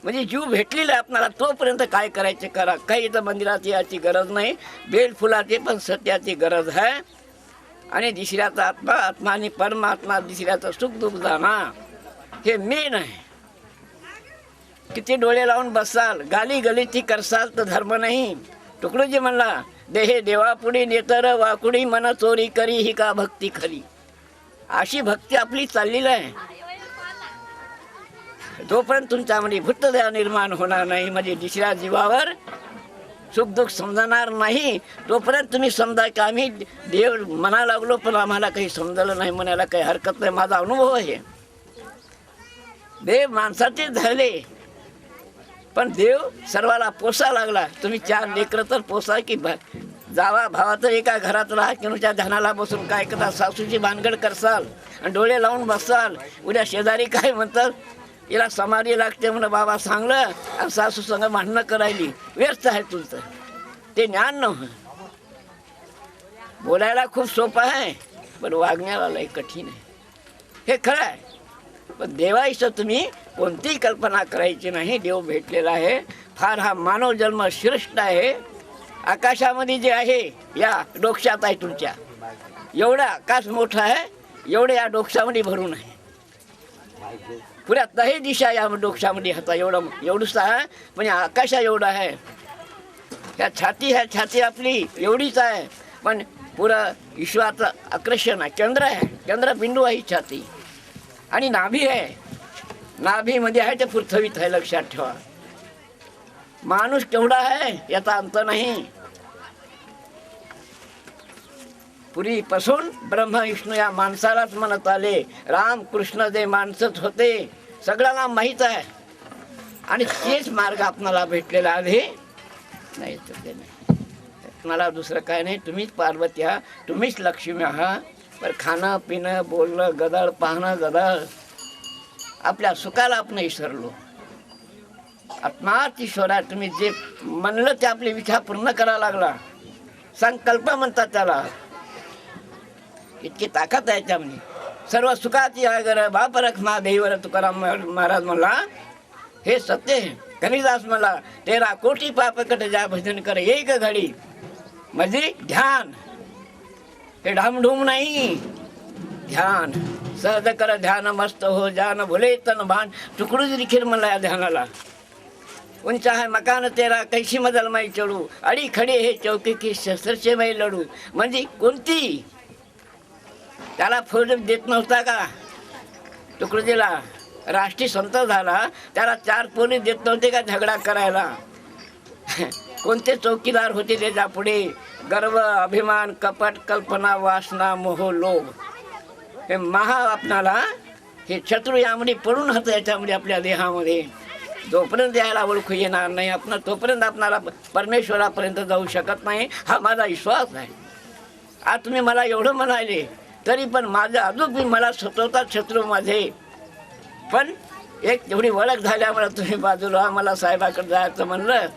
म्हणजे जीव भेटलेला आहे आपल्याला. तोपर्यंत काय करायचे करा. काही इथं मंदिरात याची गरज नाही, बेलफुलाची पण सत्याची गरज आहे. आणि दुसऱ्याचा आत्मा, आत्मा आणि परमात्मा, दुसऱ्याचं सुख दुःख जाणा, हे मेन आहे. किती डोळे लावून बसाल, गाली गलिती करसाल तर धर्म नाही. तुकडोजी म्हणला, देहे देवापुढे नेतर वाकुडी, मन चोरी करी ही का भक्ती खरी. अशी भक्ती आपली चाललेली आहे. जोपर्यंत तुमच्यामध्ये भूतदया निर्माण होणार नाही, म्हणजे दुसऱ्या जीवावर सुखदुःख समजणार नाही, तोपर्यंत तुम्ही समजा की आम्ही देव म्हणा लागलो पण आम्हाला काही समजलं नाही, म्हणायला काही हरकत नाही. माझा अनुभव आहे. देव माणसाचे झाले पण देव सर्वाला पोसा लागला. तुम्ही 4 लेकरं तर पोसा की जावा भावाचं एका घरात राहा, किंवा ध्यानाला बसून काय करता, सासूची भानगड करसाल आणि डोळे लावून बसाल. उद्या शेजारी काय म्हणतात, हिला समाधी लागते म्हणून बाबा सांगलं आणि सासू संग भांडणं करायली, व्यर्थ आहे तुमचं. ते ज्ञान नव्हतं. बोलायला खूप सोपं आहे पण वागण्याला लय कठीण आहे, हे खरं आहे. पण देवाईचं तुम्ही कोणतीही कल्पना करायची नाही. देव भेटलेला आहे. फार हा मानव जन्म श्रेष्ठ आहे. आकाशामध्ये जे आहे या डोक्यात आहे तुमच्या, एवढा आकाश मोठा आहे, एवढे या डोक्यामध्ये भरून आहे. पुऱ्या 10 दिशा या डोक्यामध्ये होता, एवढंच आहे. म्हणजे आकाशा एवढा आहे. या छाती आहे, छाती आपली एवढीच आहे, पण पुरं विश्वाचं आकर्षण आहे. चंद्र आहे, चंद्रबिंदू आहे छाती. आणि नाभी आहे, नाभीमध्ये आहे ते पृथ्वीत आहे, लक्षात ठेवा. माणूस केवढा आहे याचा अंत नाही. पूर्वीपासून ब्रह्मा विष्णू या माणसालाच म्हणत आले. राम कृष्ण जे माणसंच होते, सगळ्यांना माहीत आहे. आणि तेच मार्ग आपणाला भेटलेला आहे. नाही तर ते नाही, मला दुसरं काय नाही. तुम्हीच पार्वती आहात, तुम्हीच लक्ष्मी आहात. पण खाणं पिणं बोलणं गदळ, पाहणं गदळ, आपल्या सुखाला आपण विसरलो. आत्माच ईश्वर आहे. तुम्ही जे म्हणलं ते आपली इच्छा पूर्ण करायला लागला. संकल्प म्हणतात त्याला. इतकी ताकद आहे त्यामध्ये. सर्व सुखाची आगर बाप रखमा देवर, तुकाराम महाराज म्हणला. हे सत्य आहे. कबीरदास म्हणला, 13 कोटी पाप कट जा भजन कर एक घडी. म्हणजे ध्यान, हे ढामढूम नाही. ध्यान सहज कर ध्यान मस्त हो जान, भुले तन भान. तुकडूच लिखील म्हणला या ध्यानाला. उंचा है मकान तेरा कैसी मदल माई चढू, अडी खडे हे चौकी की शस्त्रचे माई लढू. म्हणजे कोणती, त्याला फौज देत नव्हता का तुकडोजीला? राष्ट्रीय संत झाला, त्याला 4 पोलीस देत नव्हते का झगडा करायला? कोणते चौकीदार होते त्याच्या पुढे? गर्व, अभिमान, कपट, कल्पना, वासना, मोह, लोभ, हे महा आपणाला हे शत्रू यामध्ये पडून होतं. याच्यामध्ये आपल्या देहामध्ये जोपर्यंत यायला ओळखू येणार नाही आपण, तोपर्यंत आपणाला परमेश्वरापर्यंत जाऊ शकत नाही. हा माझा विश्वास आहे. आज तुम्ही मला एवढं म्हणाले तरी पण माझं अजून मी मला स्वतःचा शत्रू माझे. पण एक तेवढी ओळख झाल्यामुळे तुम्ही बाजूला मला साहेबाकडे जायचं म्हणलं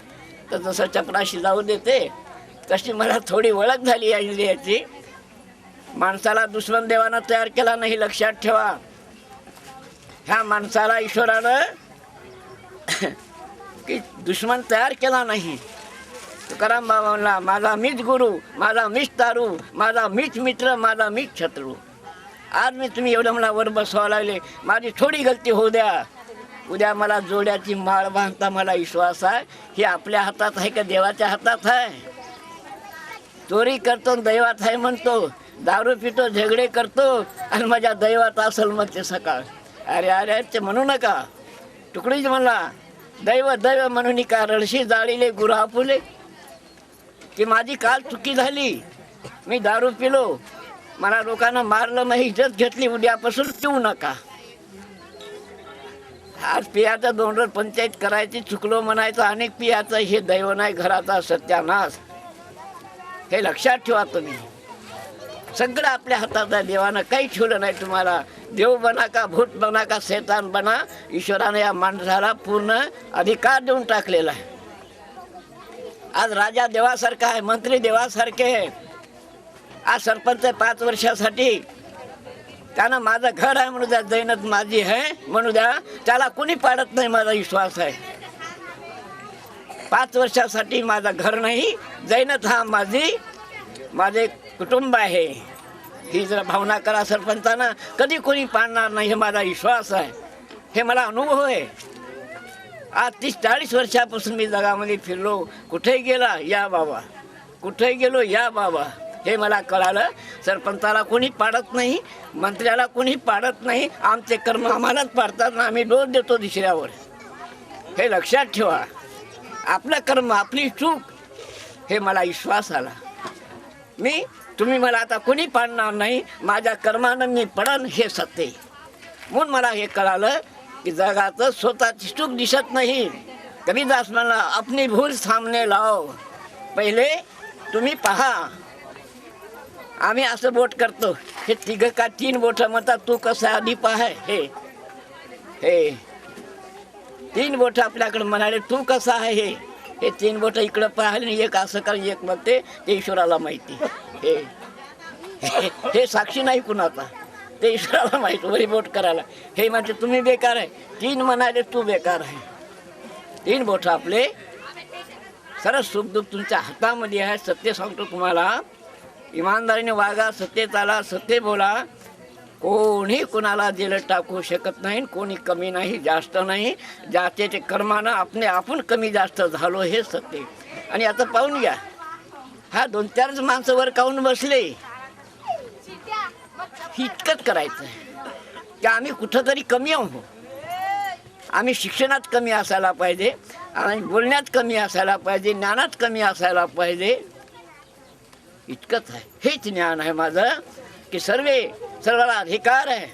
तर जसं चपराशी जाऊ देते तशी मला थोडी ओळख झाली या इंद्रियाची. माणसाला दुश्मन देवानं तयार केला नाही, लक्षात ठेवा. ह्या माणसाला ईश्वरानं की दुश्मन तयार केला नाही. तुकाराम बाबा म्हणला, माझा मीच गुरु, माझा मीच तारू, माझा मीच मित्र, माझा मीच शत्रू. आज मी तुम्ही एवढं मला वर बसवावं लागले, माझी थोडी गलती होऊ द्या. उद्या मला जोड्याची माळ बांधता मला विश्वास आहे. हे आपल्या हातात आहे का देवाच्या हातात आहे? चोरी करतो दैवात आहे म्हणतो, दारू पितो झगडे करतो आणि माझ्या दैवात असेल मग ते सकाळ. अरे अरे ते म्हणू नका. तुकडीच म्हणला, दैव दैव म्हणून का रडशी जाळीले गुरा फुले. की माझी काल चुकी झाली, मी दारू पिलो, मला लोकांना मारलं नाही, इज्जत घेतली, उद्यापासून पिऊ नका. आज पियाचं दोंडर पंचायत करायची, चुकलो म्हणायचं, अनेक पियाचं हे दैव नाही घराचा सत्यानाश. हे लक्षात ठेवा तुम्ही. सगळं आपल्या हातात आहे. देवानं काही ठेवलं नाही तुम्हाला. देव बना का भूत बना का शैतान बना, ईश्वराने या माणसाला पूर्ण अधिकार देऊन टाकलेला आहे. आज राजा देवासारखा आहे, मंत्री देवासारखे आहे. आज सरपंच 5 वर्षासाठी, त्यानं माझं घर आहे म्हणू द्या, जैनत माझी आहे म्हणू द्या, त्याला कोणी पाडत नाही, माझा विश्वास आहे. 5 वर्षासाठी माझं घर नाही, जैनत हा माझे कुटुंब आहे. ही जर भावना करा सरपंचानं, कधी कोणी पाडणार नाही, हे माझा विश्वास आहे. हे मला अनुभव आहे. आज 30-40 वर्षापासून मी जगामध्ये फिरलो. कुठे गेला या बाबा, कुठे गेलो या बाबा, हे मला कळालं. सरपंचाला कोणी पाडत नाही, मंत्र्याला कोणी पाडत नाही. आमचे कर्म आम्हालाच पाडतात ना, आम्ही दोष देतो दुसऱ्यावर. हे लक्षात ठेवा. आपलं कर्म आपली चूक, हे मला विश्वास आला. तुम्ही मला आता कोणी पाडणार नाही, माझ्या कर्मानं मी पडन, हे सत्य. म्हणून मला हे कळालं की जगाचं स्वतःची चूक दिसत नाही. कबीरदास म्हणला, अपनी भूल सामने लाओ, पहिले तुम्ही पहा. आम्ही असं बोट करतो, हे 3 का 3 बोटं म्हणतात, तू कसं आधी पहा. हे 3 बोटं आपल्याकडे म्हणाले, तू कसं आहे. हे 3 बोटं इकडं पाहिले, एक असं कर, एक बघते, ते ईश्वराला माहिती. हे साक्षी नाही कुणाचा, ते ईश्वराला माहिती. वरी बोट करायला हे म्हणते तुम्ही बेकार आहे, 3 म्हणाले तू बेकार आहे. 3 बोटं आपले. सरस सुखदुःख तुमच्या हातामध्ये आहे. सत्य सांगतो तुम्हाला, इमानदारीने वागा, सत्य चाला, सत्य बोला. कोणी कुणाला दिलं टाकू शकत नाही, कोणी कमी नाही जास्त नाही. ज्याचे ते कर्मानं आपण कमी जास्त झालो, हे सत्य. आणि आता पाहून घ्या, हा 2-4 माणसं वर काहून बसले, इतकंच करायचं की आम्ही कुठंतरी कमी आहो. आम्ही शिक्षणात कमी असायला पाहिजे, आणि बोलण्यात कमी असायला पाहिजे, ज्ञानात कमी असायला पाहिजे. इतकंच आहे. हेच ज्ञान आहे माझं की सर्वाला अधिकार आहे,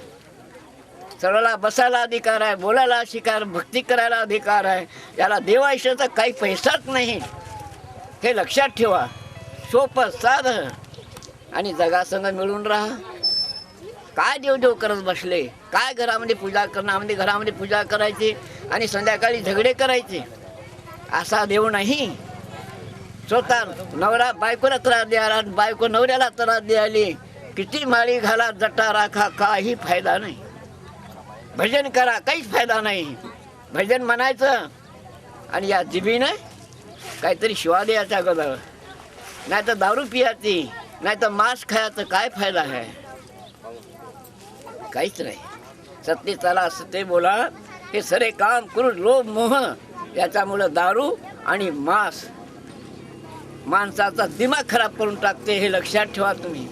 सर्वाला बसायला अधिकार आहे, बोलायला शिकार, भक्ती करायला अधिकार आहे. याला देवायशाचा काही पैसाच नाही, हे लक्षात ठेवा. सोपं साधं आणि जगासंग मिळून राहा. काय देवदेव करत बसले, काय घरामध्ये पूजा करण्यामध्ये, घरामध्ये पूजा करायची आणि संध्याकाळी झगडे करायचे, असा देव नाही. स्वतः नवरा बायकोला त्रास द्यायला, बायको नवऱ्याला त्रास द्यायली, किती माळी घाला, जटा राखा, काही फायदा नाही. भजन करा, काहीच फायदा नाही. भजन म्हणायचं आणि या जिभीनं काहीतरी शिवा द्यायचा गदळ, नाही तर दारू पियाची, नाही तर मांस खायचं, काय फायदा आहे? काहीच नाही. सत्य चाला, सत्य बोला, हे सरे काम करून लोभ मोह, याच्यामुळं दारू आणि मांस माणसाचा दिमाग खराब करून टाकते, हे लक्षात ठेवा तुम्ही.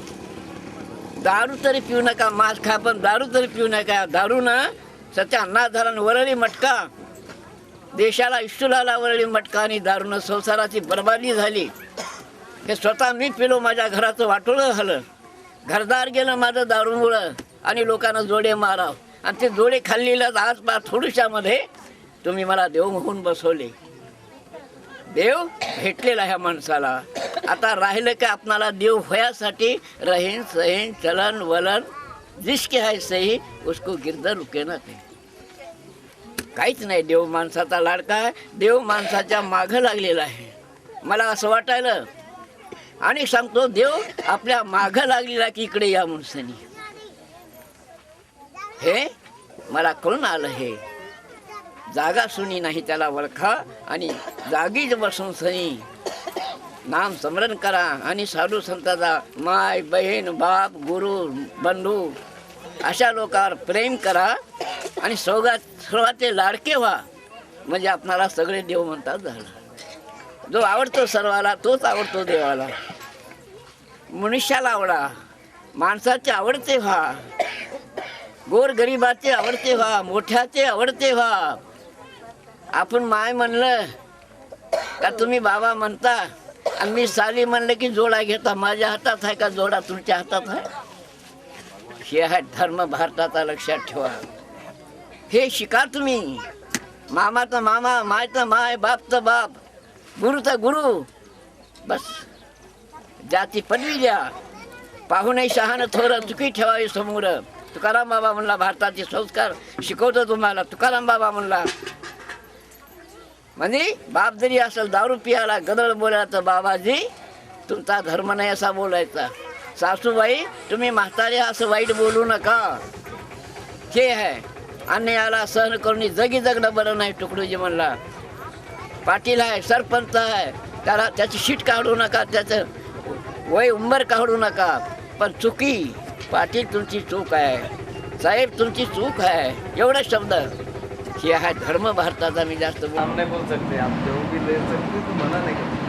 दारू तरी पिऊ नका, मांस खा, पण दारू तरी पिऊ नका. दारूनं सत्यानाधारानं वरळी मटका, देशाला इष्टुलाला वरळी मटका, आणि दारूनं संसाराची बर्बादी झाली. हे स्वतः मी पिलो, माझ्या घराचं वाटोळं झालं, घरदार गेलं माझं दारूमुळं, आणि लोकांना जोडे माराव, आणि ते जोडे खाल्लेलं आज थोडीशामध्ये तुम्ही मला देव म्हणून बसवले. देव भेटलेला ह्या माणसाला. आता राहिलं का आपणाला देव व्हायसाठी रहेन सहेन चलन वलन जिसके आहे सही उसको गिरधर रुके ना ते. काहीच नाही. देव माणसाचा लाडका आहे, देव माणसाच्या मागं लागलेला आहे. मला असं वाटायलं आणि सांगतो देव आपल्या मागं लागलेला की इकडे या म्हणून. हे मला कळून आलं. हे जागा सुनी नाही त्याला ओळखा आणि जागीच बसून सनी नाम स्मरण करा आणि साधू संताचा माय बहीण बाप गुरु बंधू अशा लोकांवर प्रेम करा आणि सर्वाचे लाडके व्हा. म्हणजे आपणाला सगळे देव म्हणतात झालं. जो आवडतो सर्वाला तोच आवडतो देवाला. मनुष्याला आवडा, माणसाचे आवडते व्हा, गोरगरिबाचे आवडते व्हा, मोठ्याचे आवडते व्हा. आपण माय म्हणलं का तुम्ही बाबा म्हणता आणि मी साली म्हणलं की जोडा घेता. माझ्या हातात आहे का जोडा तुमच्या हातात आहे? हे आहे धर्म भारताचा, लक्षात ठेवा. हे शिका तुम्ही. मामाचा मामा, मायचा माय, बापचा बाप, गुरुचा गुरु. बस जाती पदवी द्या. पाहुणे शहाणं थोरं चुकी ठेवावी समोर. तुकाराम बाबा म्हणला भारताचे संस्कार शिकवतो तुम्हाला. तुकाराम बाबा म्हणला म्हणजे बाप जरी असेल दारू पियाला गदळ बोलायला तर बाबाजी तुमचा धर्म नाही असा बोलायचा. सासूबाई तुम्ही म्हातारे असं वाईट बोलू नका. हे आहे अन्यायाला सहन करून जगी जगणं बरं नाही. तुकडोजी म्हणला. पाटील आहे, सरपंच आहे, त्याला त्याची शीट काढू नका, त्याचं वय उंबर काढू नका. पण चुकी पाटील तुमची चूक आहे, साहेब तुमची चूक आहे. एवढे शब्द हे आहे धर्म भारताचा. मी जास्त हम नहीं बोल सकते, आप जो भी ले सकते तो मना नहीं कर.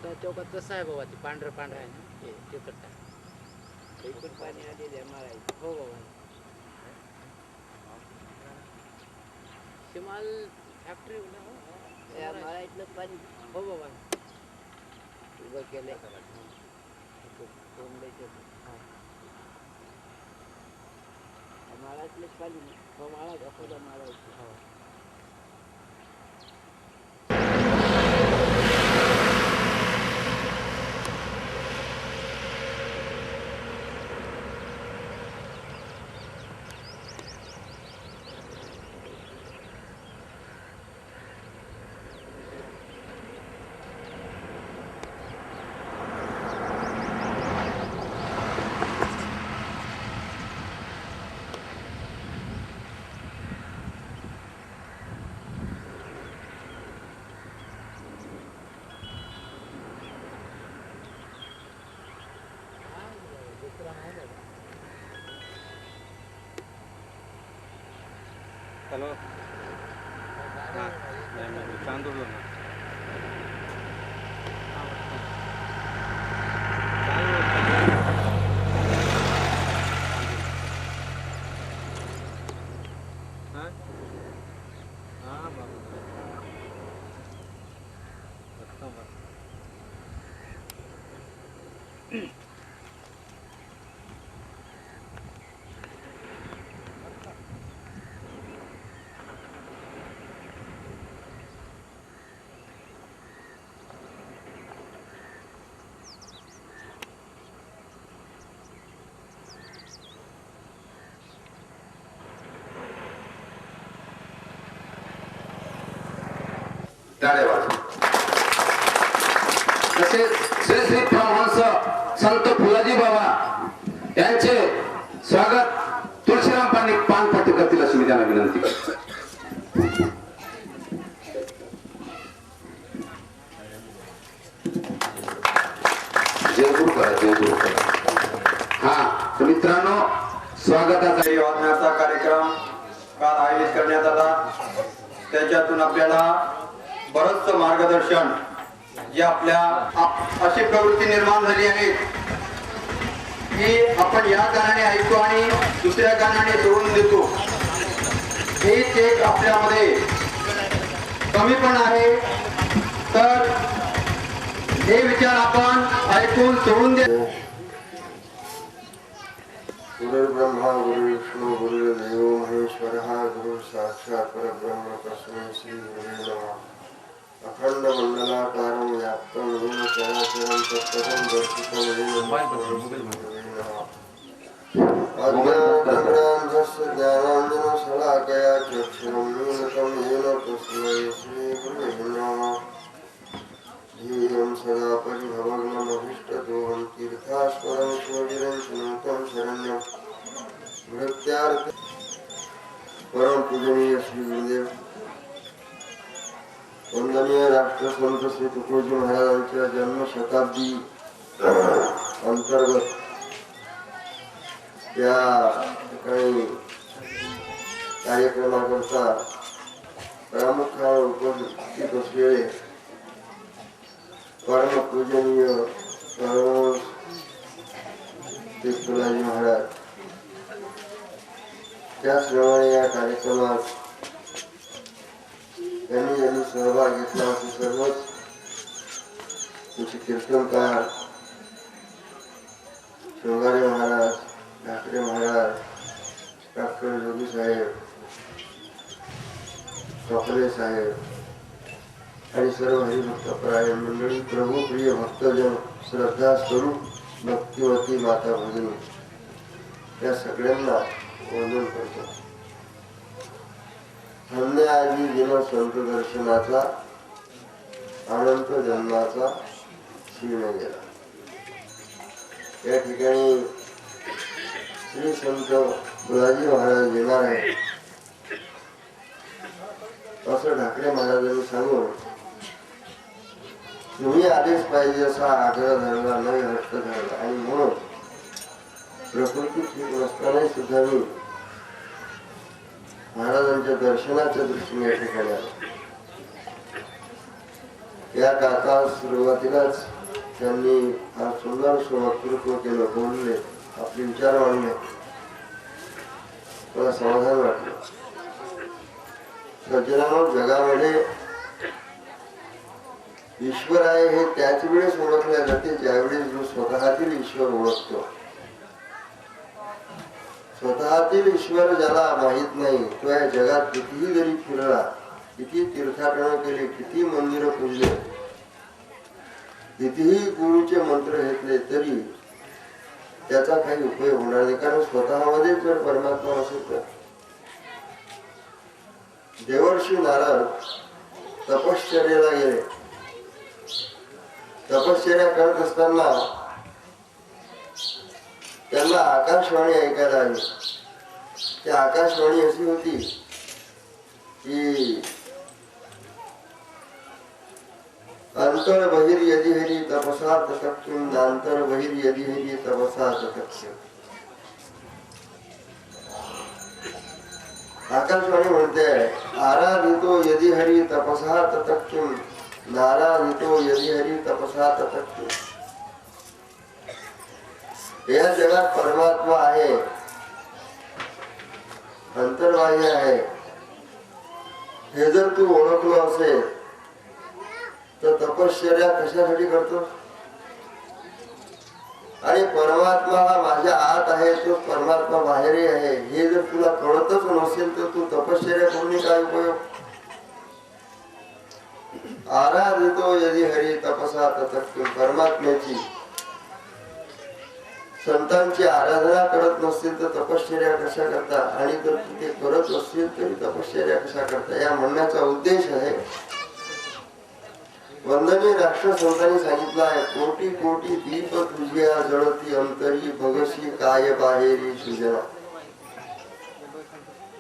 आता चौकात कसं आहे बाबा ते पांढरं पांढरं आहे ना ते टाक. इकडून पाणी आलेलं आहे मारायचं. हो बाबा शिमाल फॅक्टरी या मारायचं पाणी हो बाबा उभं केलंय कोंबड्याचं. माळातलेच पाणी हो माळा दाखवलं मारायचं. हो हॅलो हां चांदूर हां हां बाबा टाळ्या वाजवा. तसेच श्री श्री परमहंस संत फुलाजी बाबा यांचे स्वागत तुळशीराम पानपट्टी करतील अशी मी त्यांना विनंती करतो. जयगुरु करा जयगुरु करा. हा तर मित्रांनो स्वागताचा वाचण्याचा कार्यक्रम काल आयोजित करण्यात आला. त्याच्यातून आपल्याला बरंच मार्गदर्शन जे आपल्या अशी प्रवृत्ती निर्माण झाली आहे की आपण या गाण्याने ऐकतो आणि दुसऱ्या गाण्याने सोडून देतो. हेच एक आपल्यामध्ये कमीपण आहे. तर हे विचार आपण ऐकून सोडून दे. गुरुर्ब्रह्मा गुरुर्विष्णू गुरुर्देव महेश्वरः गुरु साक्षात परब्रह्म तस्मै श्री गुरुवे नमः. अखंड मंडलाकारं व्याप्तं येन चराचरं तत्पदं दर्शितं येन तस्मै श्री गुरुवे नमः. अज्ञानतिमिरान्धस्य ज्ञानाञ्जनशलाकया चक्षुरुन्मीलितं येन तस्मै श्री गुरुवे नमः. ध्येयं सदा परिभवग्नमभीष्टदोहं तीर्थास्पदं शिवगिरिं सुनूतं शरण्यं भृत्यार्थ. परम पूजनीय श्री गुरुदेव वंदनीय राष्ट्रसंत श्री तुकडोजी महाराजांच्या जन्मशताब्दी अंतर्गत त्या ठिकाणी कार्यक्रमाकरता प्रामुख्याने उपस्थित असलेले परम पूजनीय परमहंस श्री फुलाजी महाराज, त्याचप्रमाणे या कार्यक्रमात यांनी सहभाग घेतला असे सर्वच तुमचे कीर्तनकार शृंगारे महाराज, ठाकरे महाराज, डॉक्टर जोगी साहेब, कपले साहेब आणि सर्व हरिभक्तपरायण मंडळी, प्रभू प्रिय भक्तजन, श्रद्धा स्वरूप भक्तिवती माता भगिनी या सगळ्यांना वंदन करतो. धन्य आजी दिन संत दर्शनाचा अनंत जन्माचा क्षीण गेला. या ठिकाणी श्री संत फुलाजी महाराज येणार आहे असं ठाकरे महाराजांनी सांगून तुम्ही आदेश पाहिजे असा आग्रह धरला, नाही हट्ट धरला. आणि म्हणून प्रकृती ठीक नसतानाही सुद्धा मी महाराजांच्या दर्शनाच्या दृष्टीने या ठिकाणी आलो. या काका सुरुवातीलाच त्यांनी फार सुंदर वक्तृत्व केलं, बोलले, आपले विचार मांडले. मला समाधान वाटलं. सज्जनांनो, जगामध्ये ईश्वर आहे हे त्याच वेळेस ओळखले जाते ज्यावेळेस जो स्वतःतील ईश्वर ओळखतो. स्वतःतील ईश्वर ज्याला माहित नाही तो या जगात कितीही जरी फिरला, किती तीर्थाटन केले, किती मंदिर पूजले, कितीही गुरुचे मंत्र घेतले तरी त्याचा काही उपयोग होणार नाही. कारण स्वतःमध्ये जर परमात्मा असेल तर. देवर्षी नारद तपश्चर्याला गेले. तपश्चर्या करत असताना त्यांना आकाशवाणी ऐकायला आली. ती आकाशवाणी अशी होती की अंतर बहिर यदि हरी तपसा ततक्षम, नांतर बहिर यदि हरी तपसा ततक्षम. आकाशवाणी म्हणते, आराधितो यदि हरी तपसा ततक्षम, नाराधितो यदि हरी तपसा ततक्षम. या जगात परमात्मा आहे, अंतर्बाह्य आहे, हे जर तू ओळखलं असेल तर तपश्चर्या कशासाठी करतो? आणि परमात्मा हा माझ्या आत आहे, तो परमात्मा बाहेरही आहे, हे जर तुला कळतच नसेल तर तू तपश्चर्या करून काय उपयोग? आराधितो यदि हरी तपसा ततक्षम. परमात्म्याची, संतांची आराधना करत नसतील तर तपश्चर्या कशा करता? आणि जर तू ते करत असतील तरी तपश्चर्या कशा करता? या म्हणण्याचा उद्देश आहे. वंदनीय राष्ट्रसंतांनी सांगितलं आहे, कोटी कोटी दीप तुझ्या जळती अंतरी, भगशी काय बाहेरी सुजना.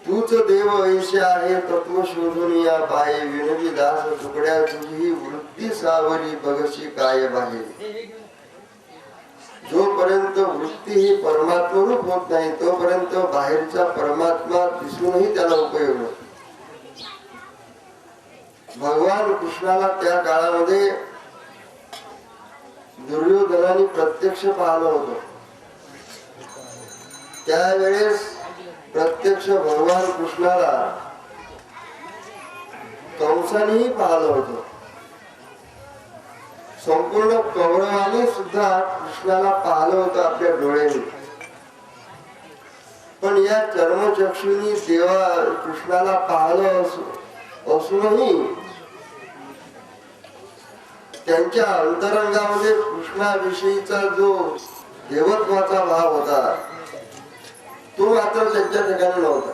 तूच देव ऐशे आहे तत्व शोधून या पाये, विनवी दास तुकड्या तुझी वृत्ती सावरी, भगशी काय बाहेरी. जोपर्यंत वृत्ती ही परमात्मरूप होत नाही तोपर्यंत बाहेरचा परमात्मा दिसूनही त्याला उपयोग नाही. भगवान कृष्णाला त्या काळामध्ये दुर्योधनाने प्रत्यक्ष पाहिलं होतं. त्यावेळेस प्रत्यक्ष भगवान कृष्णाला कंसानेही पाहिलं होतं. संपूर्ण कौरवाने सुद्धा कृष्णाला पाहिलं होतं आपल्या डोळ्यांनी. पण या चर्मचक्षुनी देवा कृष्णाला पाहिलं असूनही त्यांच्या अंतरंगामध्ये कृष्णाविषयीचा जो देवत्वाचा भाव होता तो मात्र त्यांच्या ठिकाणी नव्हता.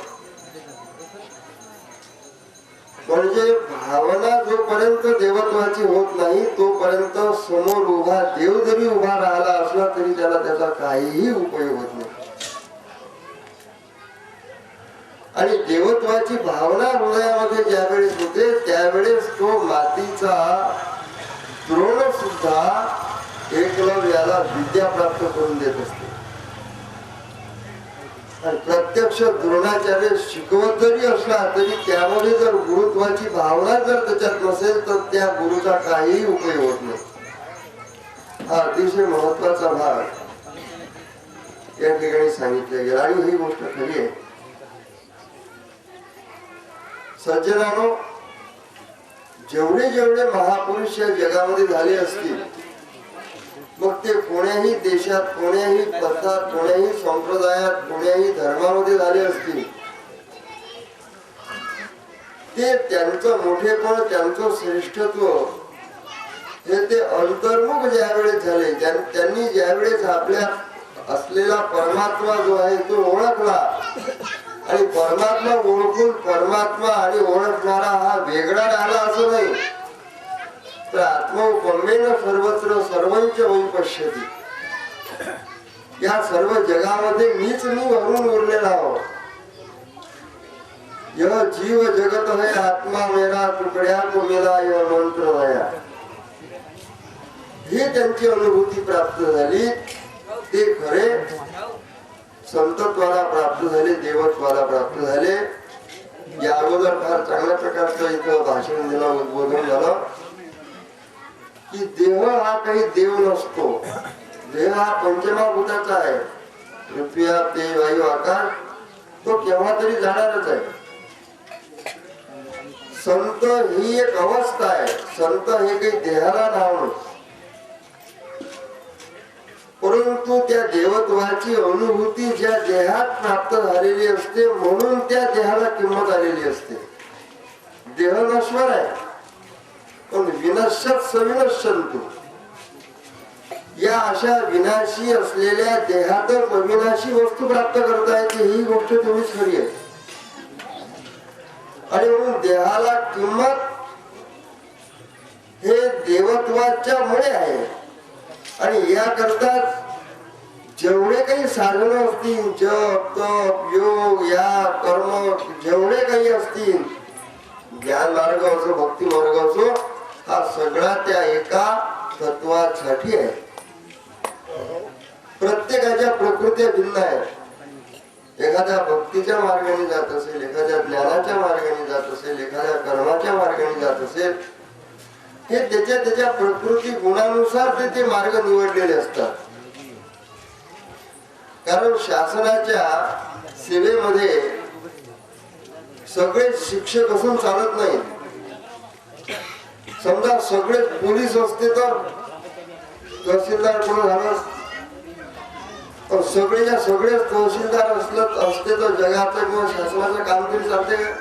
म्हणजे भावना जोपर्यंत देवत्वाची होत नाही तोपर्यंत समोर उभा देव जरी उभा राहिला असला तरी त्याला त्याचा काहीही उपयोग होत नाही. आणि देवत्वाची भावना हृदयामध्ये ज्यावेळेस होते त्यावेळेस तो मातीचा द्रोण सुद्धा एकलव्याला विद्या प्राप्त करून देत असते. आणि प्रत्यक्ष द्रोणाचार्य शिकवत जरी असला तरी त्यामध्ये जर गुरुत्वाची भावना जर त्याच्यात नसेल तर त्या गुरुचा काहीही उपयोग होत नाही. हा अतिशय महत्वाचा भाग या ठिकाणी सांगितला गेला आणि ही गोष्ट खरी आहे. सज्जनानो, जेवढे जेवढे महापुरुष या जगामध्ये झाले असतील मग ते कोण्याही देशात, कोण्याही पंथात, कोण्याही संप्रदायात, कोण्याही धर्मामध्ये झाले असतील, ते त्यांचं मोठेपण, त्यांचं श्रेष्ठत्व हे ते अंतर्मुख ज्यावेळेस झाले, त्यांनी ज्यावेळेस आपल्या असलेला परमात्मा जो आहे तो ओळखला आणि परमात्मा ओळखून परमात्मा आणि ओळखणारा हा वेगळा राहिला असं नाही तर आत्मौपम्येन सर्वत्र सर्वंच वै पश्यति. या सर्व जगामध्ये मीच मी भरून उरलेला आहो. यह जीव जगत है आत्मा मेरा, तुकड्या को मेला यह मंत्र नया. ही त्यांची अनुभूती प्राप्त झाली. ते खरे संतत्वाला प्राप्त झाले, देवत्वाला प्राप्त झाले. या अगोदर फार चांगल्या प्रकारचं इथं भाषण दिलं, उद्बोधन झालं. की देह हा काही देव नसतो. देह हा पंचमहाभूताचा आहे. पृथ्वी ते वायू आकाश तो केव्हा तरी जाणारच आहे. संत ही एक अवस्था आहे. संत हे काही देहाला नाव नाही, परंतु त्या देवत्वाची अनुभूती ज्या देहात प्राप्त झालेली असते म्हणून त्या देहाला किंमत आलेली असते. देह नश्वर आहे पण विनश्यत सविनश्यंतु. या अशा विनाशी असलेल्या देहातच अविनाशी वस्तू प्राप्त करता येते ही गोष्ट तुम्ही खरी आहे. आणि म्हणून देहाला किंमत हे देवत्वाच्या मुळे आहे. आणि याकरता जेवढे काही साधन असतील, जप तप योग या कर्म जेवढे काही असतील, ज्ञान मार्ग असो भक्ती मार्ग असो, हा सगळा त्या एका तत्वासाठी आहे. प्रत्येकाच्या प्रकृती भिन्न आहेत. एखाद्या भक्तीच्या मार्गाने जात असेल, एखाद्या ज्ञानाच्या मार्गाने जात असेल, एखाद्या कर्माच्या मार्गाने जात असेल, हे त्याच्या प्रकृती गुणानुसार ते मार्ग निवडलेले असतात. कारण शासनाच्या सेवेमध्ये सगळे शिक्षक असून चालत नाही. समजा सगळे पोलीस असते तर तहसीलदार कोण झालं, पण सगळेच्या सगळेच तहसीलदार असते तर जगाचं किंवा शासनाचं काम तरी चालते का?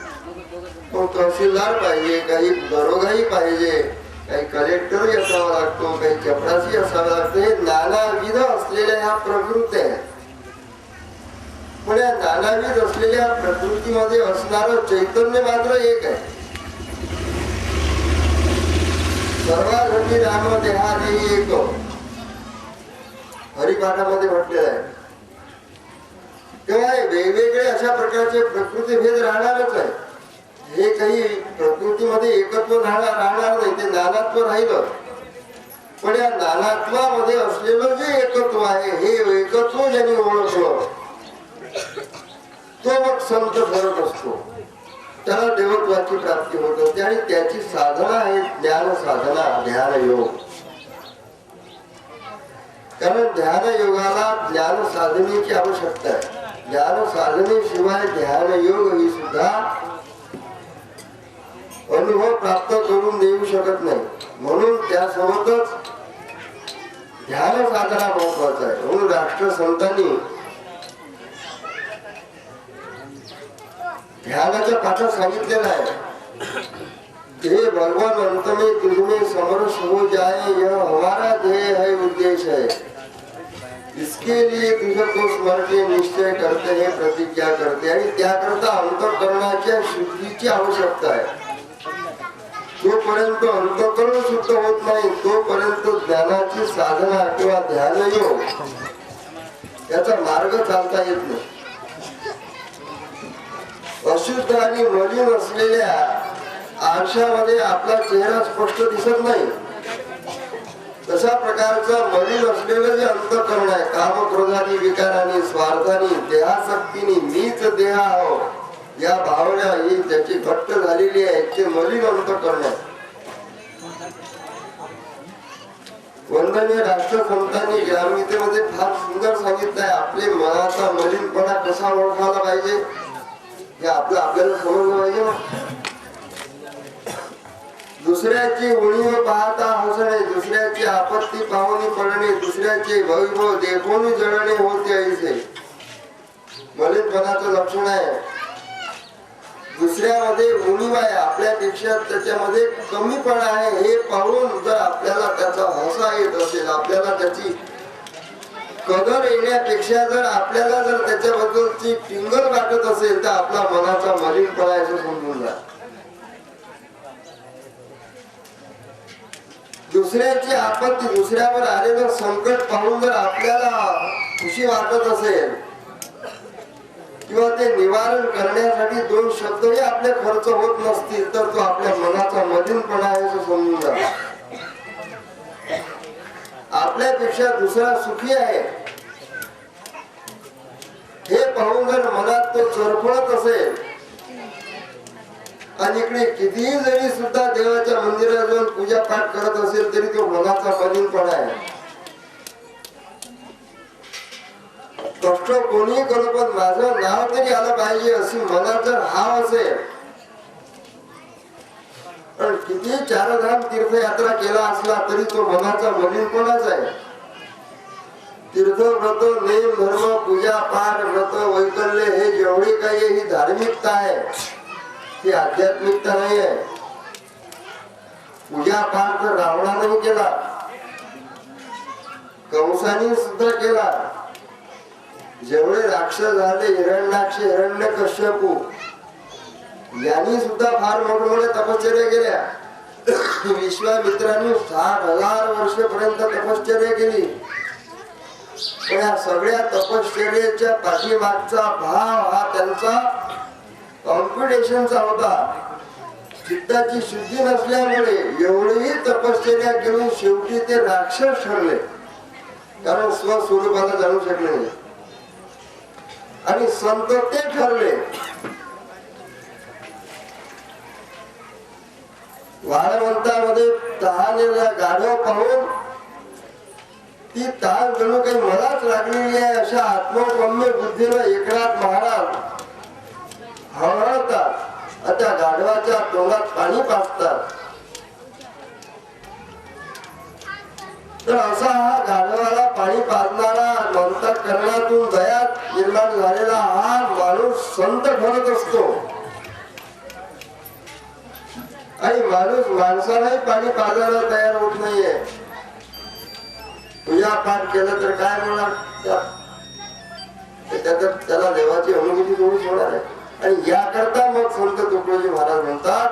पण तहसीलदार पाहिजे, काही दरोगाही पाहिजे, काही कलेक्टरही असावा लागतो, काही चपराशी असावा लागतो. हे नानाविध असलेल्या ह्या प्रकृती आहेत. पण या नानाविध असलेल्या प्रकृतीमध्ये असणारं चैतन्य मात्र एक आहे. सर्वांसाठी राम देहा देही एक हरिपाठामध्ये म्हटलेलं आहे. तेव्हा वेगवेगळे अशा प्रकारचे प्रकृती भेद राहणारच आहे. हे काही प्रकृतीमध्ये एकत्व राहणार नाही, ते नानात्व राहिलं. पण या नानात्वामध्ये असलेलं जे एकत्व आहे हे एकत्व ज्यांनी ओळखलं तो मग संत ठरत असतो. त्याला देवत्वाची प्राप्ती होत असते आणि त्याची साधना आहे ज्ञान साधना, ध्यान योग. कारण ध्यान योगाला ज्ञान साधनेची आवश्यकता आहे. ज्ञान साधनेशिवाय ध्यान योग ही सुद्धा अनुभव प्राप्त करून देऊ शकत नाही. म्हणून त्यासोबतच ध्यान साधना महत्वाचा आहे. म्हणून राष्ट्रसंतांनी ध्यानाच्या पाठात सांगितलेलं आहे, हे भगवान अंत में तुझमें समरस हो जाए यह हमारा ध्येय है, उद्देश्य है. इसके लिए तुझको स्मरण के निश्चय करते हैं, प्रतिज्ञा करते. आणि त्याकरता अंतःकरणाच्या शुद्धीची आवश्यकता आहे. जोपर्यंत अंतःकरण शुद्ध होत नाही तोपर्यंत ज्ञानाची साधना किंवा ध्यानयोग याचा मार्ग चालता येत नाही. अशुद्ध आणि मलिन असलेल्या आरशामध्ये आपला चेहरा स्पष्ट दिसत नाही. तशा प्रकारचं मलिन असलेलं जे अंतःकरण आहे, काम क्रोधानी विकारांनी स्वार्थानी देहासक्तीनी मीच देह आहो या भावना ही त्याची घट्ट झालेली आहे, ते मलिन अंतःकरण आहे. वंदनीय राष्ट्रसंतांनी ग्रामगीतेमध्ये फार सुंदर सांगितलंय. आपले मनाचा मलिनपणा कसा ओळखायला पाहिजे हे आपल्याला समजलं पाहिजे ना. दुसऱ्याची उणीव पाहता हसणे, दुसऱ्याची आपत्ती पाहून पडणे, दुसऱ्याचे वैभव देखून जळणे होते ऐसे मलिनपणाचं लक्षण आहे. दुसऱ्यामध्ये उणीव आहे, आपल्यापेक्षा त्याच्यामध्ये कमीपणा आहे हे पाहून जर आपल्याला त्याचा हसा येत असेल, आपल्याला त्याची कदर येण्यापेक्षा जर आपल्याला जर त्याच्याबद्दलची टिंगल वाटत असेल तर आपला मनाचा मलिनपणा असं समजून जा. दुसऱ्याची आपत्ती, दुसऱ्यावर आलेलं संकट पाहून जर आपल्याला खुशी वाटत असेल किंवा ते निवारण करण्यासाठी दोन शब्दही आपले खर्च होत नसतील तर तो आपल्या मनाचा मलिनपणा आहे असं समजून जा. आपल्यापेक्षा दुसरा सुखी आहे हे पाहून जर मनात तो चरफळत असेल आणि इकडे कितीही जरी सुद्धा देवाच्या मंदिरात जाऊन पूजा पाठ करत असेल तरी तो मनाचा मलिनपणा आहे. कष्ट कोणीही करू पण माझं नाव तरी आलं पाहिजे अशी मनात जर हाव असेल, पण किती चारधाम तीर्थयात्रा केला असला तरी तो मनाचा मलिनपणाच आहे. तीर्थ व्रत नेम धर्म पूजा पाठ व्रत वैकल्य हे जेवढी काही ही धार्मिकता आहे, ही आध्यात्मिकता नाही आहे. पूजा पाठ तर रावणाने केला, कंसाने सुद्धा केला. जेवढे राक्षस झाले हिरण्याक्ष हिरण्यकश्यपू यांनी सुद्धा फार मोठमोठ्या तपश्चर्या केल्या. विश्वामित्रांनी 60,000 वर्षपर्यंत तपश्चर्या केली. पण या सगळ्या तपश्चर्याच्या पाठीमागचा भाव हा त्यांचा कॉम्पिटिशनचा होता. चित्ताची शुद्धी नसल्यामुळे एवढीही तपश्चर्या करून शेवटी ते राक्षस ठरले, कारण स्वस्वरूपाला जाणू शकले नाही. आणि संत ते ठरले. वाळवंतामध्ये तहानेला गाढव पाहून ती तहान जणू काही मलाच लागलेली आहे अशा आत्मगम्य बुद्धीला एकनाथ महाराज हळहळतात, त्या गाढवाच्या तोंडात पाणी पाजतात. तर असा हा गाढवाला पाणी पाजणारा अंतःकरणातून दया निर्माण झालेला हा माणूस संत ठरत असतो. आणि माणूस माणसालाही पाणी पाजायला तयार होत नाहीये. पूजा पाठ केलं तर काय म्हणणार, त्याला देवाची अनुभूती थोडीच होणार आहे. आणि याकरता मग संत तुकडोजी महाराज म्हणतात,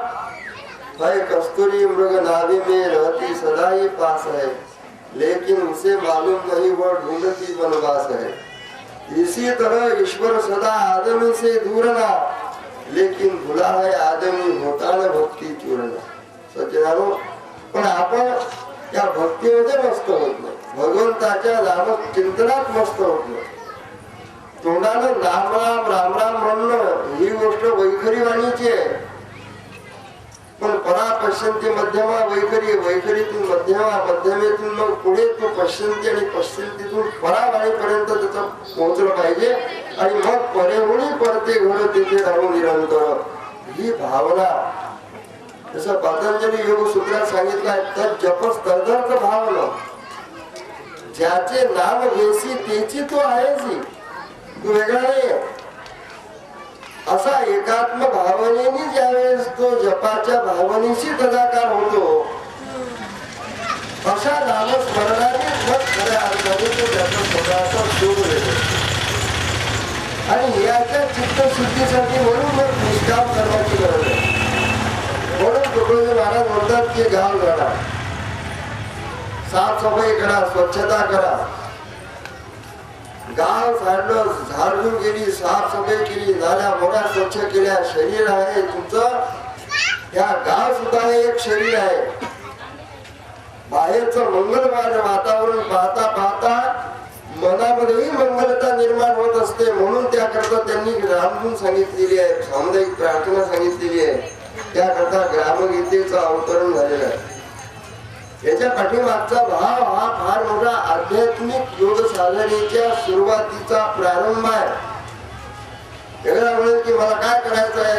भाई कस्तुरी मृग नाभि में रहती सदा ही पास है, लेकिन उसे मालूम नहीं वो ढूंढती वनवास है. इसी तरह ईश्वर सदा आदमी से दूर ना, लेकिन भुला है आदमी होता न भक्ती चूरना. सज्जनानो, पण आपण त्या भक्तीमध्ये मस्त होत नाही, भगवंताच्या नाम चिंतनात मस्त होत नाही. तोंडानं राम राम राम राम म्हणणं ही गोष्ट वैखरी वाणीची आहे. पण परा पश्चिंती मध्यमा वैखरी, वैखरीतून मध्यमा, मध्यमेतून मग पुढे तो पश्चिंती आणि पश्चिंतीतून परा वाणीपर्यंत त्याचं पोहोचलं पाहिजे. आणि मग परेहुणी परते घर तिथे राहून निरंतर ही भावना, जसं पतंजली योग सूत्रात सांगितलं आहे, तर जपस तदर्थ भावना, ज्याचे नाम घेसी त्याची तो आहेसी, तो वेगळा नाही. असा एकात्म भावनेने ज्यावेळेस तो जपाच्या भावनेशी तदाकार होतो, अशा नामस्मरणाने मग खऱ्या अर्थाने तो त्याचा स्वतःचा शोध घेतो. आणि याच्या चित्तशुद्धीसाठी म्हणून मग निष्काम करण्याची गरज आहे. म्हणून तुकडोजी महाराज म्हणतात की गाव झाडा, साफसफाई करा, स्वच्छता करा. गाव झाडलं, झाडून गेली, साफसफाई केली, नाल्या मोठ्या स्वच्छ केल्या, शरीर आहे तुमचं, या गाव सुद्धा एक शरीर आहे. बाहेरचं मंगलमय वातावरण पाहता पाहता मनामध्येही मंगलता निर्माण होत असते. म्हणून त्याकरता त्यांनी रामधून सांगितलेली आहे, सामुदायिक प्रार्थना सांगितलेली आहे. त्याकरता ग्रामगीतेचं अवतरण झालेलं आहे. याच्या पाठीमागचा भाव हा फार मोठा आध्यात्मिक योग साधनेच्या सुरुवातीचा प्रारंभ आहे. एखादा म्हणेल की मला काय करायचं आहे,